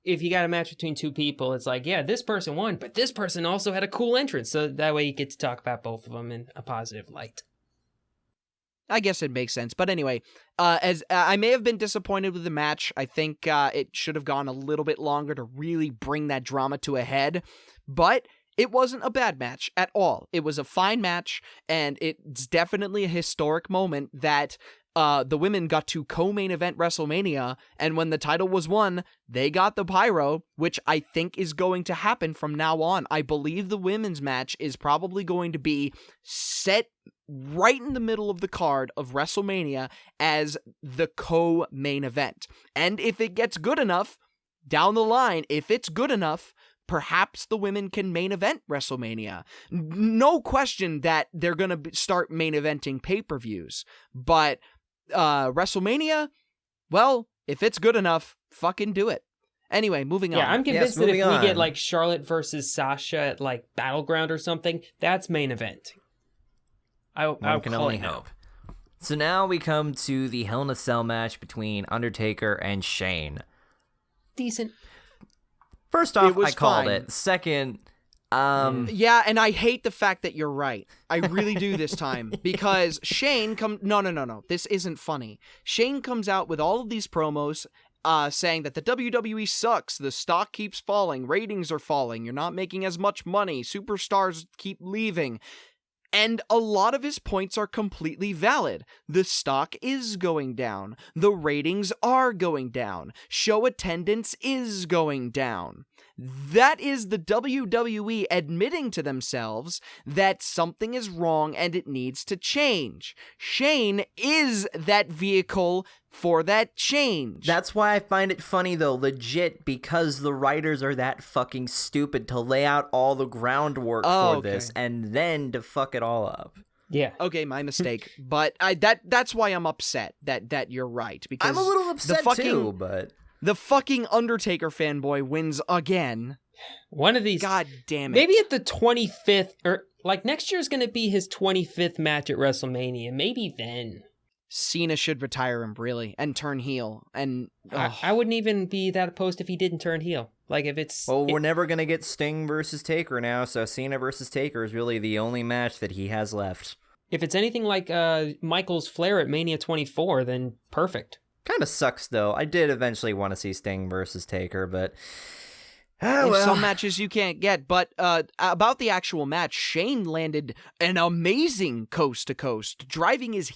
if you got a match between two people, it's like, yeah, this person won, but this person also had a cool entrance. So that way you get to talk about both of them in a positive light. I guess it makes sense. But anyway, as I may have been disappointed with the match. I think it should have gone a little bit longer to really bring that drama to a head. But it wasn't a bad match at all. It was a fine match, and it's definitely a historic moment that the women got to co-main event WrestleMania, and when the title was won, they got the pyro, which I think is going to happen from now on. I believe the women's match is probably going to be set right in the middle of the card of WrestleMania as the co-main event. And if it gets good enough, down the line, if it's good enough, perhaps the women can main event WrestleMania. No question that they're going to start main eventing pay-per-views, but WrestleMania, well, if it's good enough, fucking do it. Anyway, moving on. Yeah, I'm convinced that if moving on. we get like Charlotte versus Sasha at like Battleground or something, that's main event. I can only hope. So now we come to the Hell in a Cell match between Undertaker and Shane. Decent. First off, I called fine. it. Second, yeah, and I hate the fact that you're right. I really do this time. Because Shane No. This isn't funny. Shane comes out with all of these promos saying that the WWE sucks, the stock keeps falling, ratings are falling, you're not making as much money, superstars keep leaving. And a lot of his points are completely valid. The stock is going down. The ratings are going down. Show attendance is going down. That is the WWE admitting to themselves that something is wrong and it needs to change. Shane is that vehicle for that change. That's why I find it funny, though, legit, because the writers are that fucking stupid to lay out all the groundwork for this and then to fuck it all up. Yeah. Okay, my mistake. But that's why I'm upset that you're right. Because I'm a little upset too, but the fucking Undertaker fanboy wins again. One of these. God damn it. Maybe at the 25th, or like next year's going to be his 25th match at WrestleMania. Maybe then. Cena should retire him, really, and turn heel. And I wouldn't even be that opposed if he didn't turn heel. Like, if it's... Well, we're never going to get Sting versus Taker now, so Cena versus Taker is really the only match that he has left. If it's anything like Michaels Flair at Mania 24, then perfect. Kind of sucks, though. I did eventually want to see Sting versus Taker, but... Some matches you can't get, but about the actual match, Shane landed an amazing coast-to-coast, driving his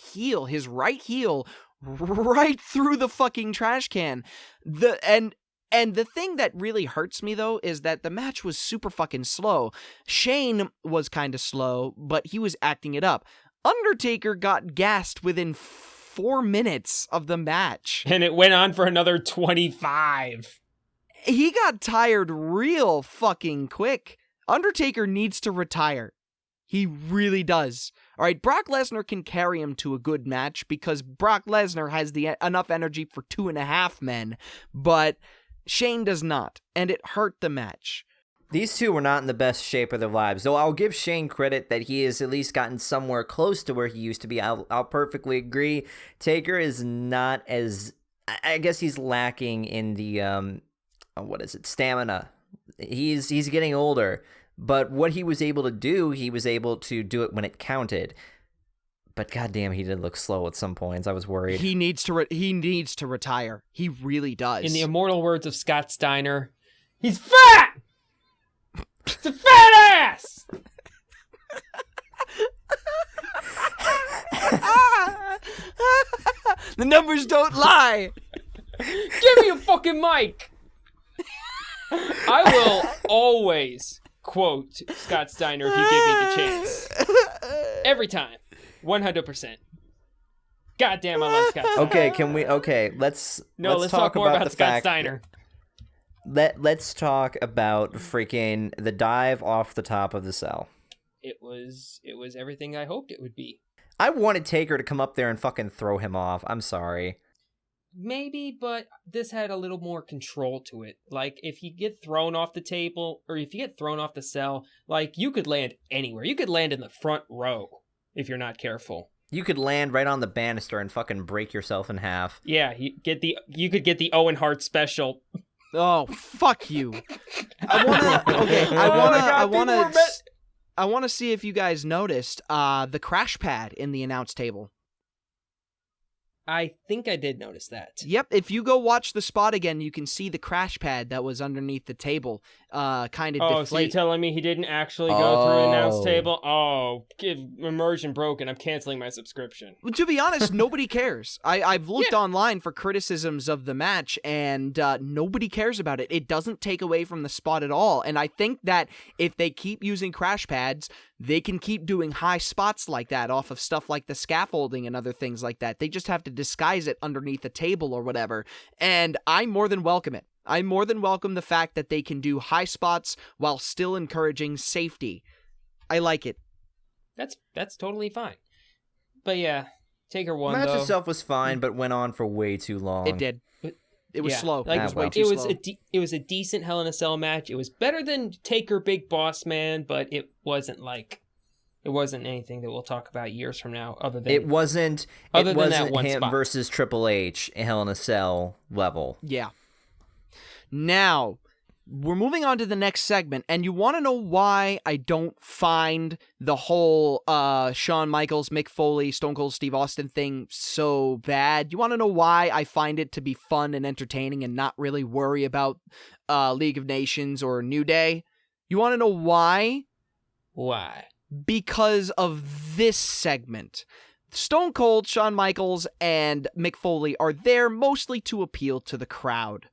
right heel, right through the fucking trash can. And the thing that really hurts me, though, is that the match was super fucking slow. Shane was kind of slow, but he was acting it up. Undertaker got gassed within 4 minutes of the match. And it went on for another 25. He got tired real fucking quick. Undertaker needs to retire. He really does. All right, Brock Lesnar can carry him to a good match because Brock Lesnar has enough energy for 2.5 men, but Shane does not, and it hurt the match. These two were not in the best shape of their lives, though I'll give Shane credit that he has at least gotten somewhere close to where he used to be. I'll perfectly agree. Taker is not as... I guess he's lacking in the... stamina. He's getting older, but what he was able to do, he was able to do it when it counted. But goddamn, he did look slow at some points. I was worried. He needs to retire. He really does. In the immortal words of Scott Steiner, he's fat! It's a fat ass! The numbers don't lie! Give me a fucking mic! I will always quote Scott Steiner if you give me the chance. Every time. 100%. Goddamn, I love Scott Steiner. Let's talk more about Scott Steiner. Let's talk about freaking the dive off the top of the cell. It was everything I hoped it would be. I wanted Taker to come up there and fucking throw him off. I'm sorry. Maybe, but this had a little more control to it. Like, if you get thrown off the table, or if you get thrown off the cell, like, you could land anywhere. You could land in the front row if you're not careful. You could land right on the banister and fucking break yourself in half. Yeah, you could get the Owen Hart special. Oh, fuck you. I want to see if you guys noticed the crash pad in the announce table. I think I did notice that. Yep, if you go watch the spot again, you can see the crash pad that was underneath the table kind of deflate. Oh, so you're telling me he didn't actually go through an announce table? Oh, immersion broken. I'm canceling my subscription. Well, to be honest, nobody cares. I've looked online for criticisms of the match, and nobody cares about it. It doesn't take away from the spot at all, and I think that if they keep using crash pads, they can keep doing high spots like that off of stuff like the scaffolding and other things like that. They just have to disguise it underneath a table or whatever, and I more than welcome it. I more than welcome the fact that they can do high spots while still encouraging safety. I like it. That's totally fine. But yeah, Taker won. The match though. itself was fine, but went on for way too long. It did. It was slow. Like, it was way too slow. It was a decent Hell in a Cell match. It was better than Taker Big Boss Man, but it wasn't anything that we'll talk about years from now. It wasn't that one him spot. Versus Triple H Hell in a Cell level. Yeah. Now, we're moving on to the next segment, and you want to know why I don't find the whole Shawn Michaels, Mick Foley, Stone Cold Steve Austin thing so bad? You want to know why I find it to be fun and entertaining and not really worry about League of Nations or New Day? You want to know why? Why? because of this segment. Stone Cold, Shawn Michaels, and Mick Foley are there mostly to appeal to the crowd.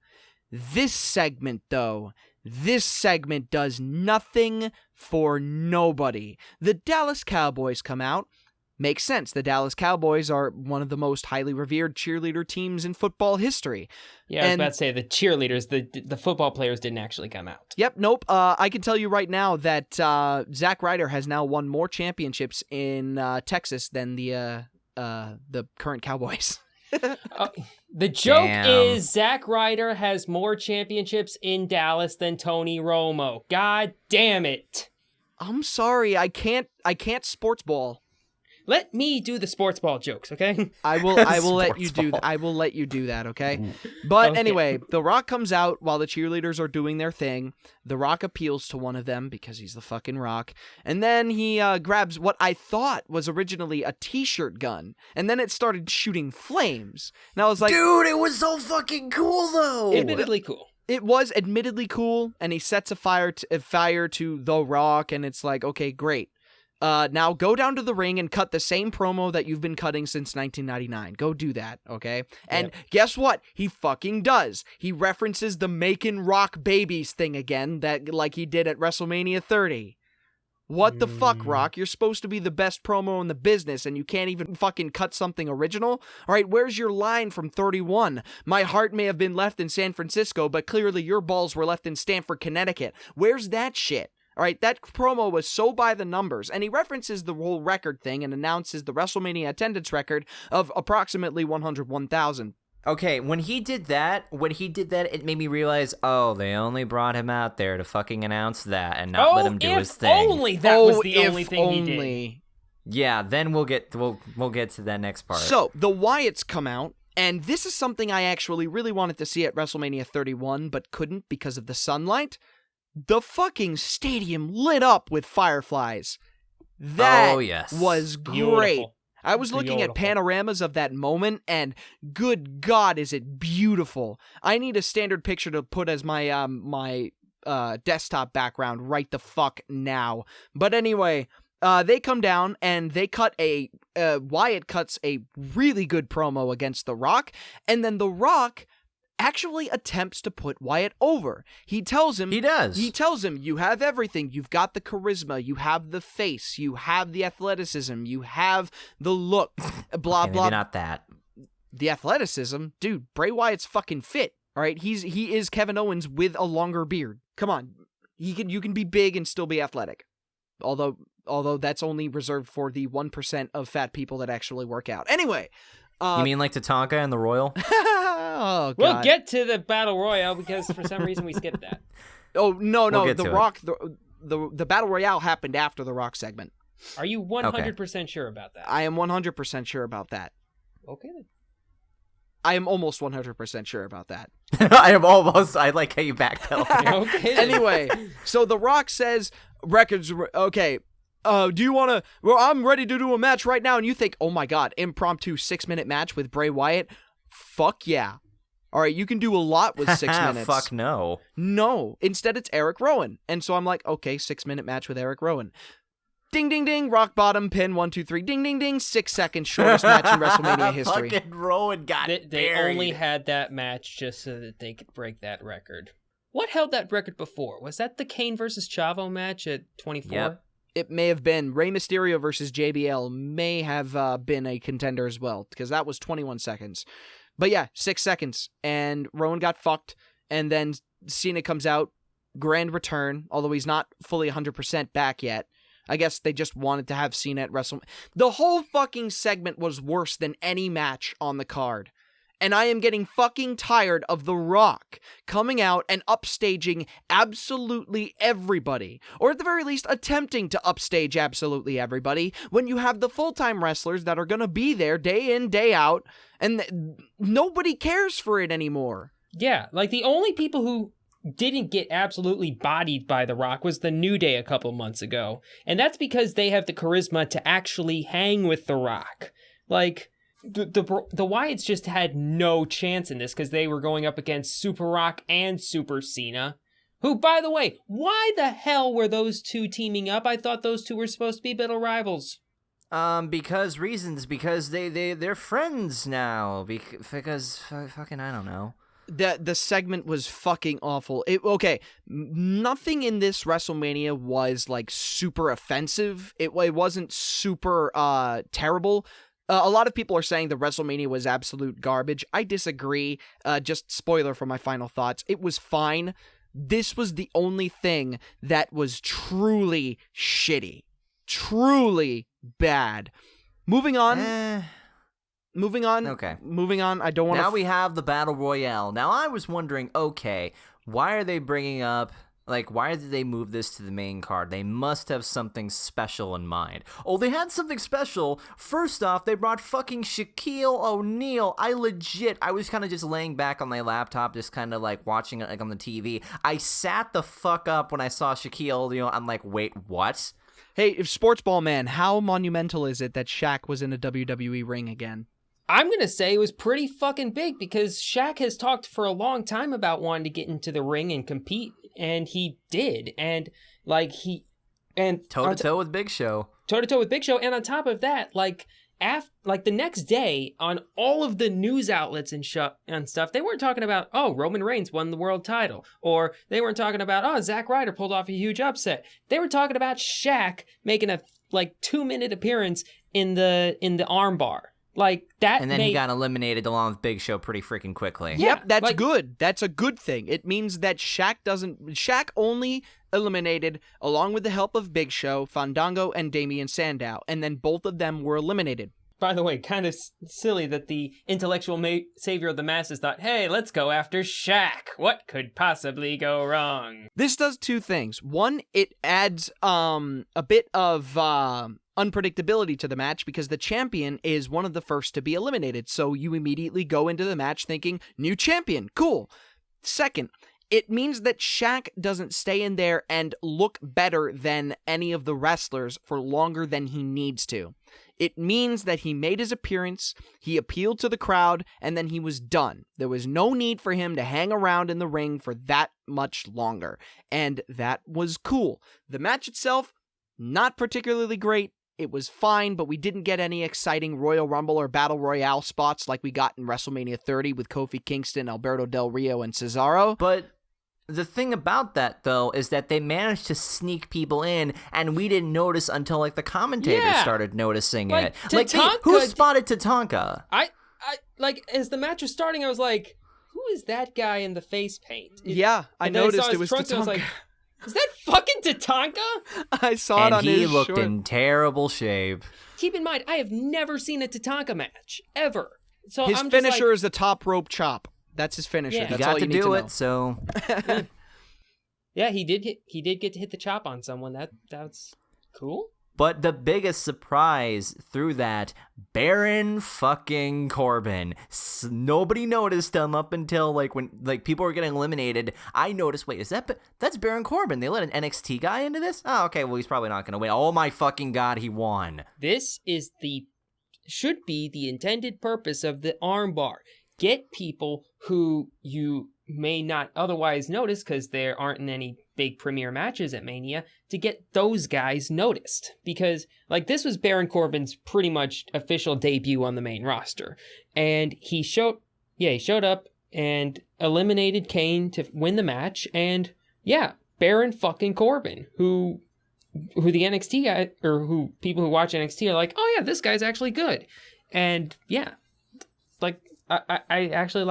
This segment, though, does nothing for nobody. The Dallas Cowboys come out. Makes sense. The Dallas Cowboys are one of the most highly revered cheerleader teams in football history. Yeah, I was about to say the cheerleaders, the football players didn't actually come out. Yep, nope. I can tell you right now that Zack Ryder has now won more championships in Texas than the current Cowboys. The joke is Zack Ryder has more championships in Dallas than Tony Romo. God damn it. I'm sorry, I can't sports ball. Let me do the sports ball jokes, okay? I will let you do I will let you do that, okay? But Okay. anyway, The Rock comes out while the cheerleaders are doing their thing. The Rock appeals to one of them because he's the fucking Rock. And then he grabs what I thought was originally a t-shirt gun, and then it started shooting flames. And I was like, dude, it was so fucking cool though. Admittedly cool. it was admittedly cool, and he sets a fire to The Rock, and it's like, okay, great. Now go down to the ring and cut the same promo that you've been cutting since 1999. Go do that, okay? And guess what? He fucking does. He references the Makin' Rock Babies thing again, that like he did at WrestleMania 30. What the fuck, Rock? You're supposed to be the best promo in the business, and you can't even fucking cut something original? All right, where's your line from 31? My heart may have been left in San Francisco, but clearly your balls were left in Stamford, Connecticut. Where's that shit? All right, that promo was so by the numbers, and he references the whole record thing and announces the WrestleMania attendance record of approximately 101,000. Okay, when he did that, it made me realize, oh, they only brought him out there to fucking announce that and not let him do his thing. Only that was the only thing he did. Yeah, then we'll get to that next part. So, the Wyatts come out, and this is something I actually really wanted to see at WrestleMania 31, but couldn't because of the sunlight. The fucking stadium lit up with fireflies. That was great. Beautiful. I was looking at panoramas of that moment, and good God, is it beautiful. I need a standard picture to put as my desktop background right the fuck now. But anyway, they come down, and they cut Wyatt cuts a really good promo against The Rock, and then The Rock actually attempts to put Wyatt over. He tells him, you have everything. You've got the charisma, you have the face, you have the athleticism, you have the look, blah, blah. Maybe not that. The athleticism? Dude, Bray Wyatt's fucking fit, all right? He is Kevin Owens with a longer beard. Come on. You can be big and still be athletic. Although that's only reserved for the 1% of fat people that actually work out. Anyway, you mean like Tatanka and the Royal? Oh, God. We'll get to the Battle Royale because for some reason we skipped that. Oh, no. We'll The Rock, the Battle Royale happened after the Rock segment. Are you 100% sure about that? I am 100% sure about that. Okay then. I am almost 100% sure about that. I like how you backpedal. Okay. Anyway, so The Rock says, records, okay, do you want to, well, I'm ready to do a match right now, and you think, oh my God, impromptu 6-minute match with Bray Wyatt? Fuck yeah. All right, you can do a lot with 6 minutes. Fuck no. No. Instead, it's Eric Rowan. And so I'm like, okay, 6-minute match with Eric Rowan. Ding, ding, ding, rock bottom, pin, 1, 2, 3, ding, ding, ding, 6 seconds, shortest match in WrestleMania history. Fucking Rowan got They buried. only had that match just so that they could break that record. What held that record before? Was that the Kane versus Chavo match at 24? Yep. It may have been. Rey Mysterio versus JBL may have been a contender as well, because that was 21 seconds. But yeah, 6 seconds, and Rowan got fucked, and then Cena comes out, grand return, although he's not fully 100% back yet. I guess they just wanted to have Cena at WrestleMania. The whole fucking segment was worse than any match on the card. And I am getting fucking tired of The Rock coming out and upstaging absolutely everybody. Or at the very least, attempting to upstage absolutely everybody when you have the full-time wrestlers that are going to be there day in, day out, and nobody cares for it anymore. Yeah, like the only people who didn't get absolutely bodied by The Rock was the New Day a couple months ago. And that's because they have the charisma to actually hang with The Rock. Like, the Wyatts just had no chance in this because they were going up against Super Rock and Super Cena, Who, by the way, why the hell were those two teaming up? I thought those two were supposed to be bitter rivals. Because they're friends now. Because fucking I don't know. The segment was fucking awful. Nothing in this WrestleMania was like super offensive. It wasn't super terrible. A lot of people are saying the WrestleMania was absolute garbage. I disagree. Just spoiler for my final thoughts. It was fine. This was the only thing that was truly shitty. Truly bad. Moving on. Okay. Moving on. I don't want to... Now we have the Battle Royale. Now I was wondering, okay, why are they bringing up... Like, why did they move this to the main card? They must have something special in mind. Oh, they had something special. First off, they brought fucking Shaquille O'Neal. I was kind of just laying back on my laptop, just kind of like watching it like on the TV. I sat the fuck up when I saw Shaquille O'Neal. I'm like, wait, what? Hey, Sports Ball Man, how monumental is it that Shaq was in a WWE ring again? I'm going to say it was pretty fucking big because Shaq has talked for a long time about wanting to get into the ring and compete, and he did. And like toe-to-toe with Big Show. Toe-to-toe with Big Show, and on top of that, like the next day on all of the news outlets and stuff, they weren't talking about, oh, Roman Reigns won the world title, or they weren't talking about, oh, Zack Ryder pulled off a huge upset. They were talking about Shaq making a 2-minute appearance in the armbar. Like that, and then he got eliminated along with Big Show pretty freaking quickly. Yep, that's good. That's a good thing. It means that Shaq only eliminated, along with the help of Big Show, Fandango, and Damian Sandow, and then both of them were eliminated. By the way, kind of silly that the intellectual savior of the masses thought, hey, let's go after Shaq. What could possibly go wrong? This does two things. One, it adds a bit of unpredictability to the match because the champion is one of the first to be eliminated. So you immediately go into the match thinking, new champion, cool. Second, it means that Shaq doesn't stay in there and look better than any of the wrestlers for longer than he needs to. It means that he made his appearance, he appealed to the crowd, and then he was done. There was no need for him to hang around in the ring for that much longer. And that was cool. The match itself, not particularly great. It was fine, but we didn't get any exciting Royal Rumble or Battle Royale spots like we got in WrestleMania 30 with Kofi Kingston, Alberto Del Rio, and Cesaro. But the thing about that, though, is that they managed to sneak people in, and we didn't notice until, like, the commentators started noticing it. Like, who spotted Tatanka? I as the match was starting, I was like, who is that guy in the face paint? I noticed it was Tatanka. I was like, is that fucking Tatanka? I saw it on his And he looked short. in terrible shape. Keep in mind, I have never seen a Tatanka match, ever. So His finisher is the top rope chop. That's his finisher. Yeah. That's He got all you to need do to it, know. so... Yeah, he did get to hit the chop on someone. That's cool. But the biggest surprise through that, Baron fucking Corbin. Nobody noticed him up until when people were getting eliminated. I noticed, wait, that's Baron Corbin? They let an NXT guy into this? Oh, okay, well, he's probably not going to win. Oh my fucking God, he won. This should be the intended purpose of the armbar. Get people who you may not otherwise notice because there aren't any big premiere matches at Mania to get those guys noticed. Because this was Baron Corbin's pretty much official debut on the main roster. And he showed up and eliminated Kane to win the match. And Baron fucking Corbin, who the NXT guy, or who people who watch NXT are like, oh yeah, this guy's actually good. And I actually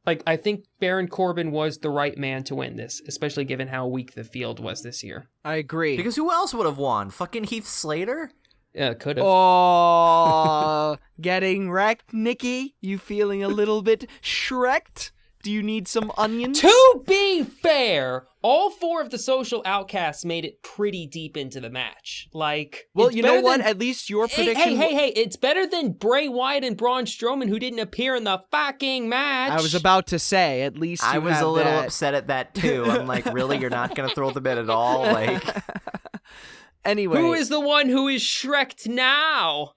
I think Baron Corbin was the right man to win this, especially given how weak the field was this year. I agree. Because who else would have won? Fucking Heath Slater? Yeah, could have. Oh, getting wrecked, Nikki? You feeling a little bit shreked? Do you need some onions? To be fair, all four of the social outcasts made it pretty deep into the match. Well, you know what? At least your prediction... Hey, it's better than Bray Wyatt and Braun Strowman, who didn't appear in the fucking match. I was about to say, at least I was a little upset at that, too. I'm like, really? You're not going to throw them in at all? Anyway. Who is the one who is shreked now?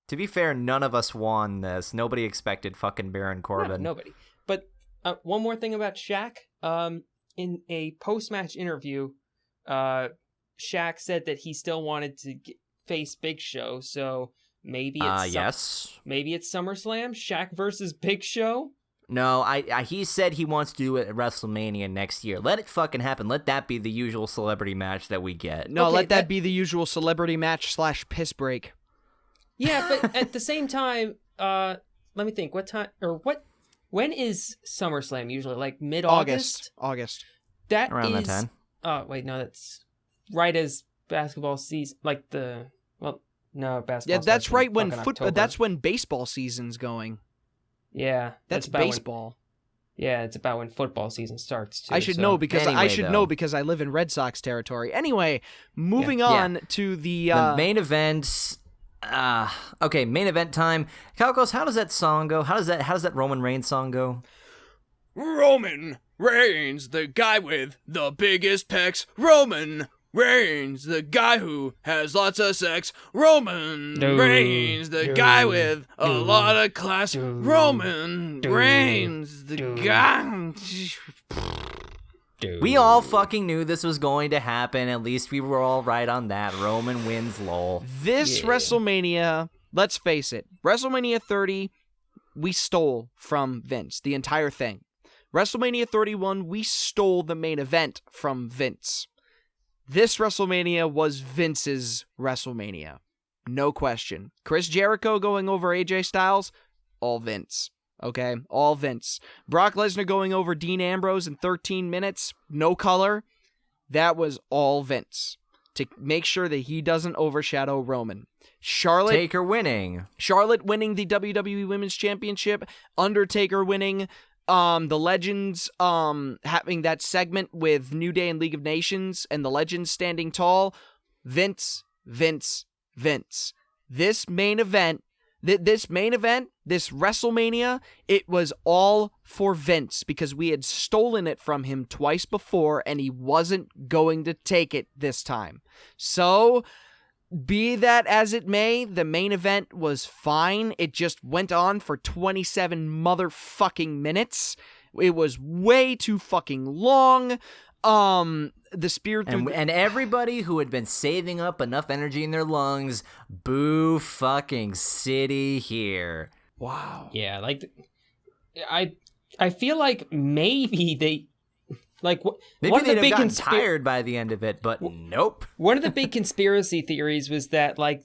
To be fair, none of us won this. Nobody expected fucking Baron Corbin. Nobody. But one more thing about Shaq. in a post-match interview, Shaq said that he still wanted to face Big Show, so maybe it's yes. Maybe it's SummerSlam, Shaq versus Big Show. No, he said he wants to do it at WrestleMania next year. Let it fucking happen. Let that be the usual celebrity match that we get. No, Okay, let that be the usual celebrity match / piss break. Yeah, but at the same time, let me think. When is SummerSlam usually? Like mid-August? August. That Around that is. time. Oh wait, no, that's right as basketball season. Like no basketball. Yeah, that's starts in right when fucking football. October. That's when baseball season's going. Yeah, That's about when- baseball. yeah, it's about when football season starts too. I should so- know because Anyway, I live in Red Sox territory. Anyway, moving Yeah. on to the main event. Okay, main event time. Calcos, how does that song go? How does that Roman Reigns song go? Roman Reigns, the guy with the biggest pecs. Roman Reigns, the guy who has lots of sex. Roman Reigns, the guy with a lot of class. Roman Reigns, the guy. We all fucking knew this was going to happen. At least we were all right on that. Roman wins, lol. This Yeah. WrestleMania, let's face it, WrestleMania 30, we stole from Vince, the entire thing. WrestleMania 31, we stole the main event from Vince. This WrestleMania was Vince's WrestleMania. No question. Chris Jericho going over AJ Styles, all Vince. Okay? All Vince. Brock Lesnar going over Dean Ambrose in 13 minutes, no color. That was all Vince. To make sure that he doesn't overshadow Roman. Taker winning. Charlotte winning the WWE Women's Championship. Undertaker winning. The Legends having that segment with New Day and League of Nations and the Legends standing tall. Vince. This main event, this WrestleMania, it was all for Vince because we had stolen it from him twice before and he wasn't going to take it this time. So, be that as it may, the main event was fine. It just went on for 27 motherfucking minutes. It was way too fucking long. The spear through And everybody who had been saving up enough energy in their lungs, boo fucking city here. Wow. Yeah, like I feel like maybe they like Maybe one of they'd the have big gotten tired by the end of it, but nope. one of the big conspiracy theories was that like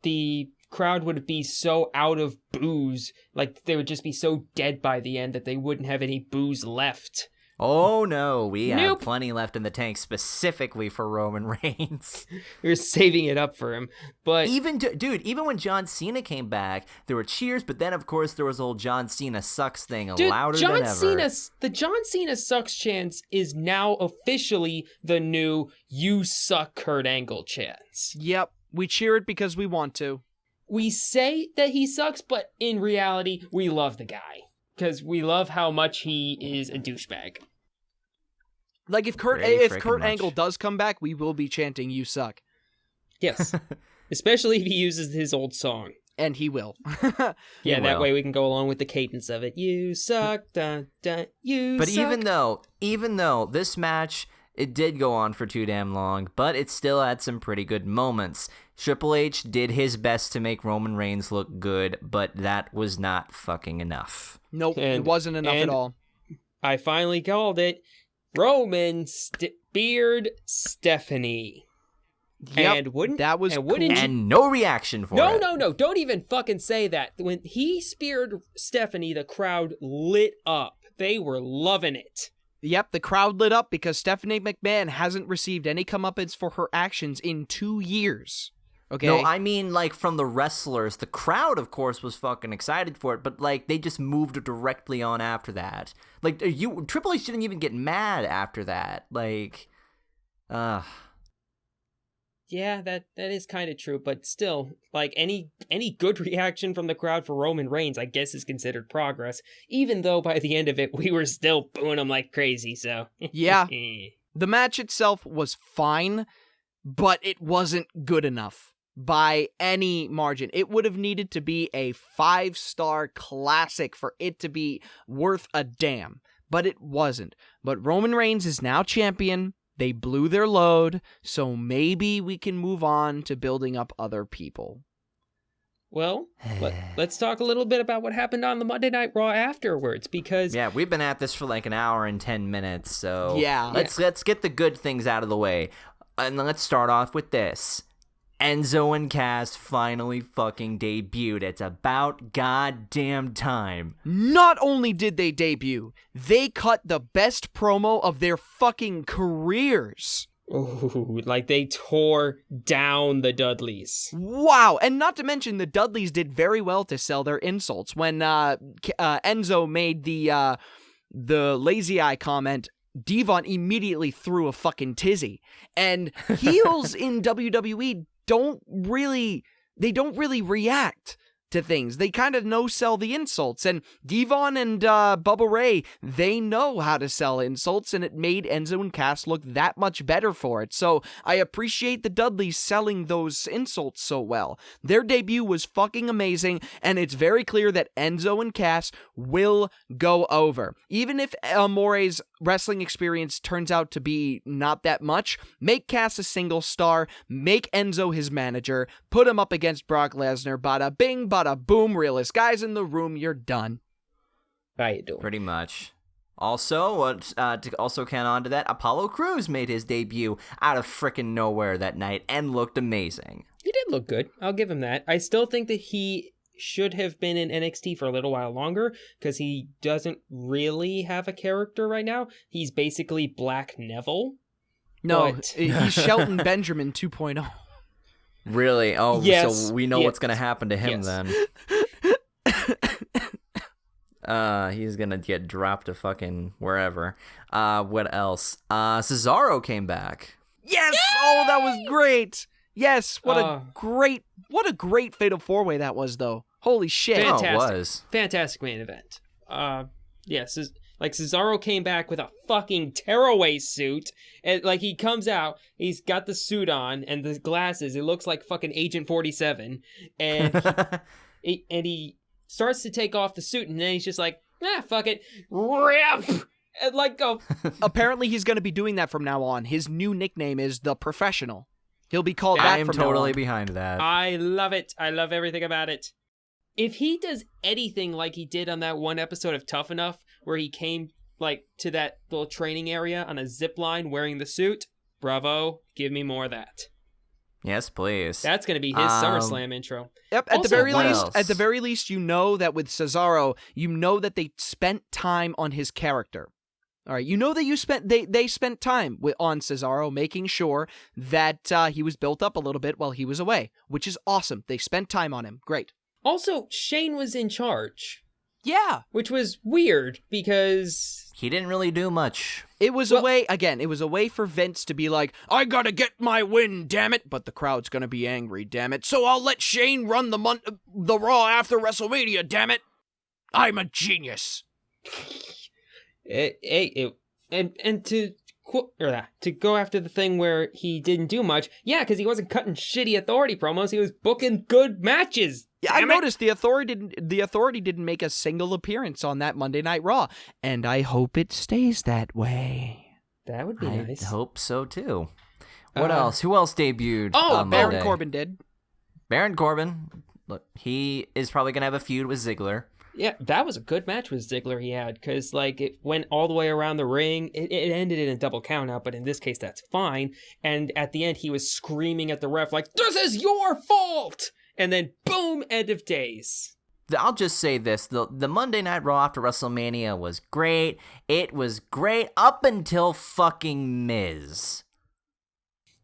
the crowd would be so out of booze, like they would just be so dead by the end that they wouldn't have any booze left. Oh no, we have Nope. plenty left in the tank specifically for Roman Reigns. We were saving it up for him, but Even when John Cena came back, there were cheers, but then of course there was old John Cena sucks thing louder than ever. The John Cena sucks chance is now officially the new "You suck, Kurt Angle" chance. Yep. We cheer it because we want to. We say that he sucks, but in reality, we love the guy because we love how much he is a douchebag. Like if Kurt Pretty freaking much. Angle does come back, we will be chanting "You suck," Yes, especially if he uses his old song. and he will. Yeah, that will. way we can go along with the cadence of it. You suck, dun dun. You But suck. even though this match, it did go on for too damn long, but it still had some pretty good moments. Triple H did his best to make Roman Reigns look good, but that was not fucking enough. Nope, it And- wasn't enough at and- all. I finally called it. Roman speared Stephanie. Yep, And wouldn't that was and wouldn't cool. you- And no reaction for it. No, don't even fucking say that. When he speared Stephanie, the crowd lit up. They were loving it. Yep, the crowd lit up because Stephanie McMahon hasn't received any comeuppance for her actions in 2 years. Okay. No, I mean, like, from the wrestlers. The crowd, of course, was fucking excited for it, but, like, they just moved directly on after that. Like, Triple H didn't even get mad after that. Like, Yeah, that is kind of true, but still, like any good reaction from the crowd for Roman Reigns, I guess, is considered progress. Even though by the end of it, we were still booing him like crazy. So Yeah. The match itself was fine, but it wasn't good enough by any margin. It would have needed to be a 5-star classic for it to be worth a damn. but it wasn't. But Roman Reigns is now champion. They blew their load, so maybe we can move on to building up other people. Well, let's talk a little bit about what happened on the Monday Night Raw afterwards, because Yeah, we've been at this for like an hour and 10 minutes, so Yeah. let's get the good things out of the way. And let's start off with this. Enzo and Cass finally fucking debuted. It's about goddamn time. Not only did they debut, they cut the best promo of their fucking careers. ooh, like they tore down the Dudleys. Wow, and not to mention the Dudleys did very well to sell their insults. When Enzo made the lazy eye comment, Devon immediately threw a fucking tizzy. And heels in WWE don't really react to things. They kind of no-sell the insults, and Devon and Bubba Ray, they know how to sell insults, and it made Enzo and Cass look that much better for it. So I appreciate the Dudleys selling those insults so well. Their debut was fucking amazing, and it's very clear that Enzo and Cass will go over. Even if Amore's wrestling experience turns out to be not that much, make Cass a single star, make Enzo his manager, put him up against Brock Lesnar, bada bing, bada boom, realest guys in the room, you're done. How you doing? Pretty much. Also, to also count on to that, Apollo Crews made his debut out of frickin' nowhere that night and looked amazing. He did look good. I'll give him that. I still think that he should have been in NXT for a little while longer, because he doesn't really have a character right now. He's basically Black Neville. No, But- he's Shelton Benjamin 2.0. Really? Oh, Yes, so we know yes, what's gonna happen to him yes. then. He's gonna get dropped to fucking wherever. What else? Cesaro came back. Yes! Oh, that was great! Yes, what Uh. a great Fatal 4-Way that was, though. Holy shit. Fantastic. Oh, it was. Fantastic main event. Yes, like Cesaro came back with a fucking tearaway suit, and like he comes out, he's got the suit on and the glasses. It looks like fucking Agent 47, and he starts to take off the suit, and then he's just like, fuck it, rip, and like go. Apparently he's going to be doing that from now on. His new nickname is The Professional. He'll be called I that am from totally now on. behind that. I love it. I love everything about it. If he does anything like he did on that one episode of Tough Enough, where he came like to that little training area on a zip line wearing the suit, bravo, give me more of that. Yes, please. That's going to be his SummerSlam intro. Yep, at Also, the very what least, else? at the very least, you know that with Cesaro, you know that they spent time on his character. All right, you know that they spent time on Cesaro, making sure that he was built up a little bit while he was away, which is awesome. They spent time on him. Great. Also, Shane was in charge, Yeah, which was weird because He didn't really do much. it was a way. Again, it was a way for Vince to be like, "I gotta get my win, damn it!" But the crowd's gonna be angry, damn it. So I'll let Shane run the Raw after WrestleMania, damn it. I'm a genius. and to go after the thing where he didn't do much, yeah, because he wasn't cutting shitty Authority promos, he was booking good matches. Yeah, I Damn it. noticed the Authority didn't make a single appearance on that Monday Night Raw, and I hope it stays that way. That would be I nice. hope so too. What Uh, else? Who else debuted? on Baron Monday? Corbin did. Baron Corbin. Look, he is probably gonna have a feud with Ziggler. Yeah, that was a good match with Ziggler he had, because like it went all the way around the ring. It ended in a double count out, but in this case that's fine. And at the end he was screaming at the ref like, "This is your fault!" And then boom, end of days. I'll just say this: the Monday Night Raw after WrestleMania was great. It was great up until fucking Miz.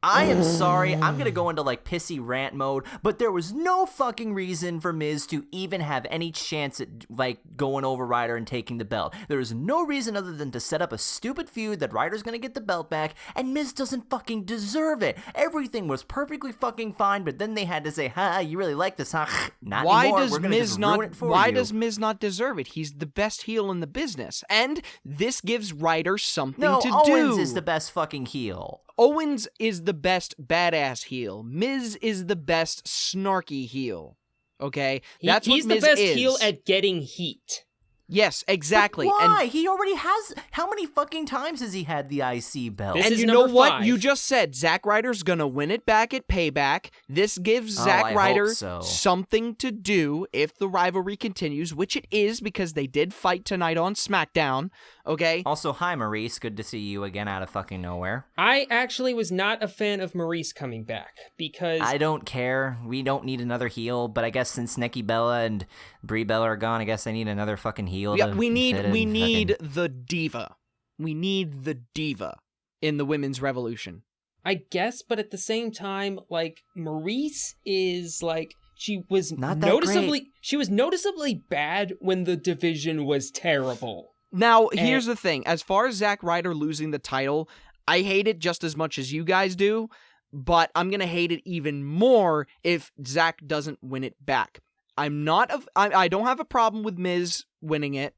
I am sorry, I'm gonna go into like pissy rant mode, but there was no fucking reason for Miz to even have any chance at like going over Ryder and taking the belt. There was no reason other than to set up a stupid feud that Ryder's gonna get the belt back, and Miz doesn't fucking deserve it. Everything was perfectly fucking fine, but then they had to say, "Ha, you really like this, huh?" Not Why anymore. does We're gonna Miz just not? ruin it for Why you. does Miz not deserve it? He's the best heel in the business, and this gives Ryder something No, to Owens do. is the best fucking heel. Owens is the best badass heel. Miz is the best snarky heel. Okay, that's He's what the Miz best is. heel at getting heat. Yes, exactly. But why? And He already has. How many fucking times has he had the IC belt? This and is you know number what? 5. You just said Zack Ryder's gonna win it back at Payback. This gives I Zack hope Ryder so. something to do if the rivalry continues, which it is because they did fight tonight on SmackDown. Okay. Also, hi Maurice, good to see you again out of fucking nowhere. I actually was not a fan of Maurice coming back because I don't care. We don't need another heel, but I guess since Nikki Bella and Brie Bella are gone, I guess I need another fucking heel. Yeah, we need fucking... the diva. We need the diva in the women's revolution. I guess, but at the same time, like, Maurice is like, she was Not that great. She was noticeably bad when the division was terrible. Now, here's the thing. As far as Zack Ryder losing the title, I hate it just as much as you guys do, but I'm going to hate it even more if Zack doesn't win it back. I don't have a problem with Miz winning it.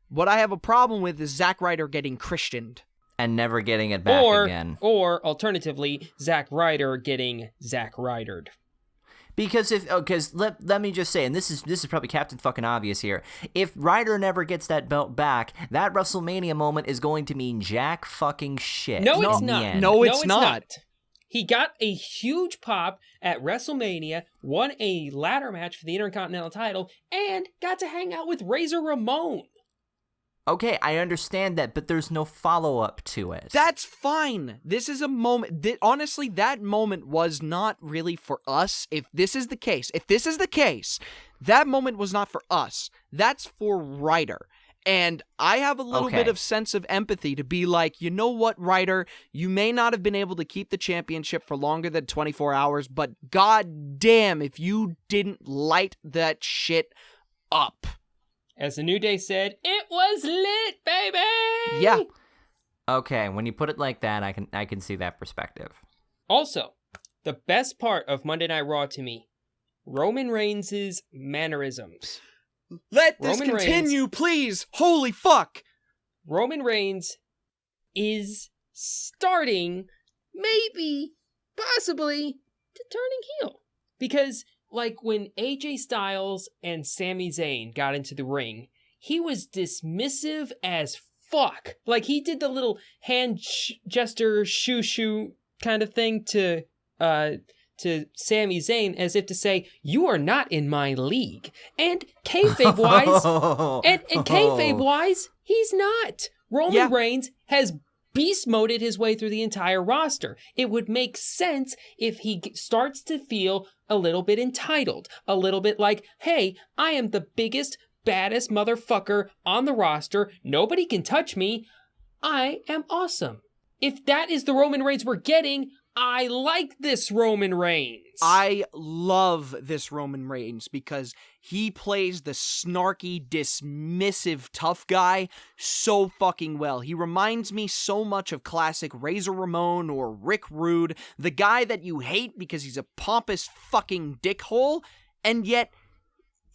What I have a problem with is Zack Ryder getting Christianed. And never getting it back again. Or, alternatively, Zack Ryder getting Zack Rydered. Because let me just say, and this is probably Captain fucking obvious here. If Ryder never gets that belt back, that WrestleMania moment is going to mean jack fucking shit. No, it's in the not. end. No, it's not. He got a huge pop at WrestleMania, won a ladder match for the Intercontinental title, and got to hang out with Razor Ramon. Okay, I understand that, but there's no follow-up to it. That's fine. This is a moment. Honestly, that moment was not really for us. If this is the case, that moment was not for us. That's for Ryder. And I have a little bit of sense of empathy to be like, you know what, Ryder? You may not have been able to keep the championship for longer than 24 hours, but god damn if you didn't light that shit up. As the New Day said, it was lit, baby! Yeah. Okay, when you put it like that, I can see that perspective. Also, the best part of Monday Night Raw to me, Roman Reigns' mannerisms. Let this continue, please! Holy fuck! Roman Reigns is starting, maybe, possibly, to turning heel. Because, like, when AJ Styles and Sami Zayn got into the ring, he was dismissive as fuck. Like, he did the little hand gesture, shoo kind of thing to Sami Zayn as if to say, you are not in my league. And kayfabe-wise, he's not. Roman Reigns has beast moded his way through the entire roster. It would make sense if he starts to feel a little bit entitled, a little bit like, hey, I am the biggest, baddest motherfucker on the roster. Nobody can touch me. I am awesome. If that is the Roman Reigns we're getting, I like this Roman Reigns. I love this Roman Reigns because he plays the snarky, dismissive, tough guy so fucking well. He reminds me so much of classic Razor Ramon or Rick Rude, the guy that you hate because he's a pompous fucking dickhole, and yet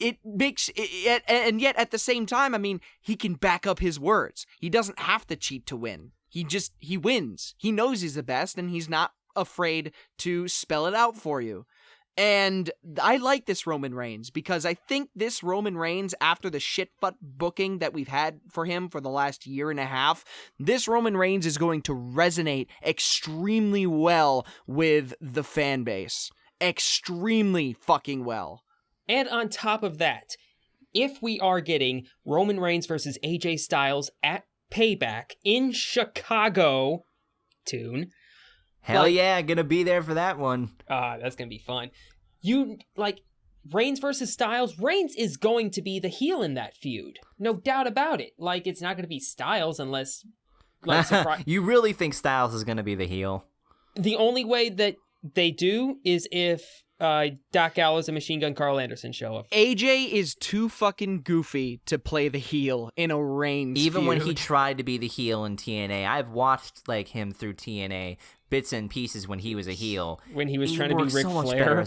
at the same time, I mean, he can back up his words. He doesn't have to cheat to win. He wins. He knows he's the best, and he's not afraid to spell it out for you. And I like this Roman Reigns because I think this Roman Reigns, after the shitfuck booking that we've had for him for the last year and a half, this Roman Reigns is going to resonate extremely well with the fan base. Extremely fucking well. And on top of that, if we are getting Roman Reigns versus AJ Styles at Payback in Chicago, tune. Hell yeah, gonna be there for that one. That's gonna be fun. Reigns versus Styles. Reigns is going to be the heel in that feud. No doubt about it. Like, it's not gonna be Styles unless, You really think Styles is gonna be the heel? The only way that they do is if Doc Gallows and Machine Gun Carl Anderson show up. AJ is too fucking goofy to play the heel in a Reigns Even feud. when he tried to be the heel in TNA, I've watched him through TNA bits and pieces when he was a heel. When he was trying to be Ric Flair.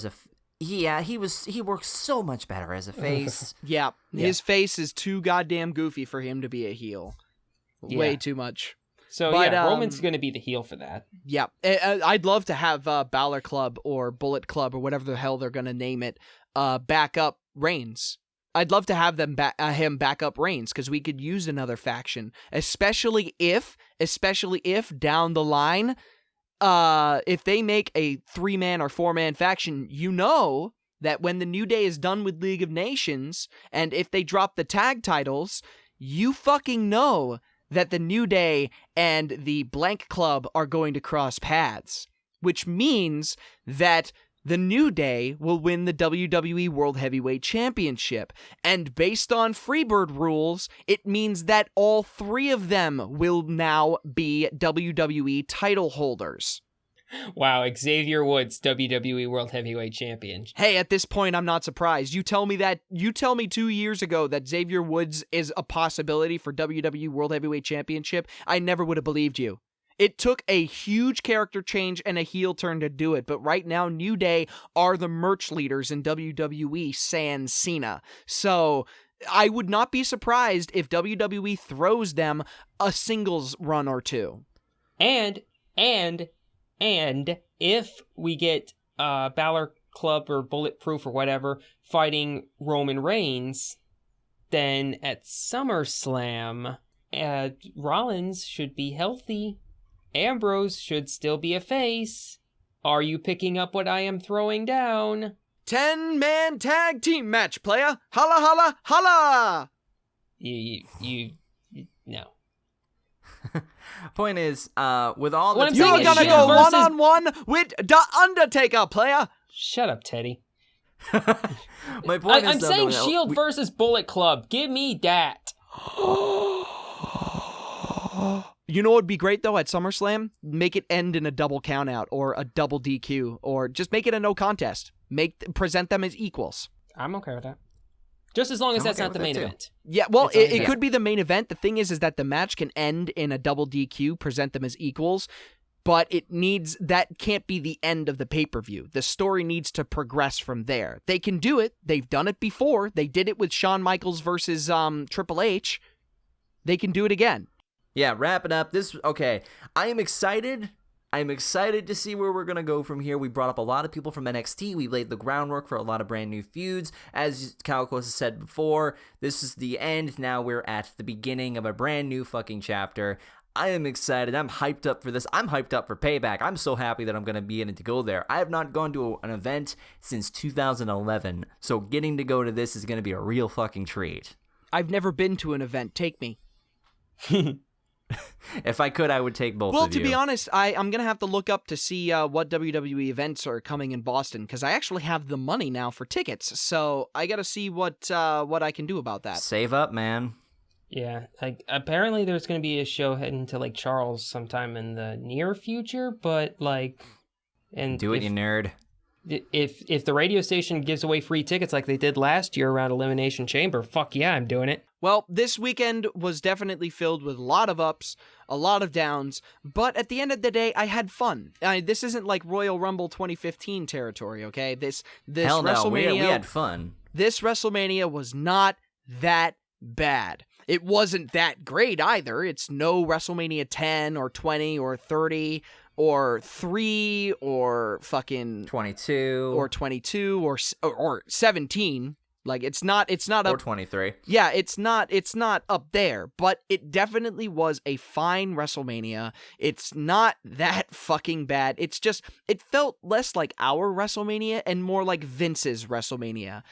He works so much better as a face. Yeah, his face is too goddamn goofy for him to be a heel. Way too much. So, Roman's going to be the heel for that. Yeah, I'd love to have Balor Club or Bullet Club or whatever the hell they're going to name it back up Reigns I'd love to have him back up Reigns, because we could use another faction, especially if down the line, if they make a 3-man or 4-man faction, that when the New Day is done with League of Nations, and if they drop the tag titles, you fucking know that the New Day and the Blank Club are going to cross paths, which means that the New Day will win the WWE World Heavyweight Championship. And based on Freebird rules, it means that all 3 of them will now be WWE title holders. Wow, Xavier Woods, WWE World Heavyweight Champion. Hey, at this point, I'm not surprised. You tell me 2 years ago that Xavier Woods is a possibility for WWE World Heavyweight Championship, I never would have believed you. It took a huge character change and a heel turn to do it, but right now, New Day are the merch leaders in WWE sans Cena. So I would not be surprised if WWE throws them a singles run or 2. And if we get Balor Club or Bulletproof or whatever fighting Roman Reigns, then at SummerSlam, Rollins should be healthy. Ambrose should still be a face. Are you picking up what I am throwing down? 10-man tag team match, playa. Holla, holla, holla! No. Point is, with all What the... I'm You're saying is gonna Shield go versus- one-on-one with The Undertaker, playa. Shut up, Teddy. My point I'm is, though, saying that Shield versus Bullet Club. Give me that. You know what would be great, though, at SummerSlam? Make it end in a double countout or a double DQ, or just make it a no contest. Present them as equals. I'm okay with that. Just as long as I'm that's okay not the with main that, too. event. Yeah, well, It's only it that. could be the main event. The thing is that the match can end in a double DQ, present them as equals, but that can't be the end of the pay-per-view. The story needs to progress from there. They can do it. They've done it before. They did it with Shawn Michaels versus Triple H. They can do it again. Yeah, wrapping up. Okay, I am excited. I'm excited to see where we're going to go from here. We brought up a lot of people from NXT. We laid the groundwork for a lot of brand new feuds. As Calicos has said before, this is the end. Now we're at the beginning of a brand new fucking chapter. I am excited. I'm hyped up for this. I'm hyped up for Payback. I'm so happy that I'm going to be able to go there. I have not gone to an event since 2011, so getting to go to this is going to be a real fucking treat. I've never been to an event. Take me. If I could, I would take both Well, of you. to be honest, I'm going to have to look up to see what WWE events are coming in Boston, because I actually have the money now for tickets, so I got to see what I can do about that. Save up, man. Yeah, like apparently there's going to be a show heading to Lake Charles sometime in the near future, but and Do it, you nerd. If the radio station gives away free tickets like they did last year around Elimination Chamber, fuck yeah, I'm doing it. Well, this weekend was definitely filled with a lot of ups, a lot of downs, but at the end of the day, I had fun. This isn't like Royal Rumble 2015 territory, okay? This Hell no, WrestleMania, we had fun. This WrestleMania was not that bad. It wasn't that great either. It's no WrestleMania 10 or 20 or 30 or 3 or fucking 22 or 22 or 17. Like it's not or up 23. Yeah, it's not up there, but it definitely was a fine WrestleMania. It's not that fucking bad. It's just it felt less like our WrestleMania and more like Vince's WrestleMania.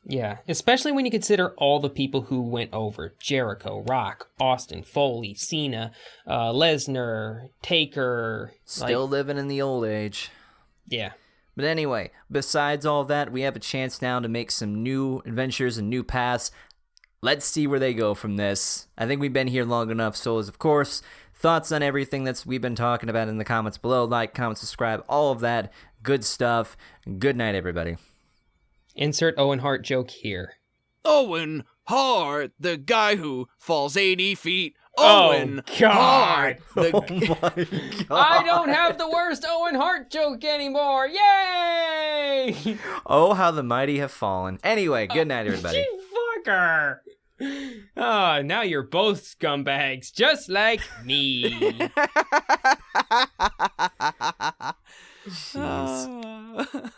Yeah, especially when you consider all the people who went over. Jericho, Rock, Austin, Foley, Cena, Lesnar, Taker. Still living in the old age. Yeah. But anyway, besides all that, we have a chance now to make some new adventures and new paths. Let's see where they go from this. I think we've been here long enough, so as of course, thoughts on everything that's we've been talking about in the comments below. Like, comment, subscribe, all of that good stuff. Good night, everybody. Insert Owen Hart joke here. Owen Hart, the guy who falls 80 feet. Oh, Owen God. Hart. Oh my God. I don't have the worst Owen Hart joke anymore. Yay! Oh, how the mighty have fallen. Anyway, good night, everybody. You fucker. Oh, now you're both scumbags, just like me. Jeez.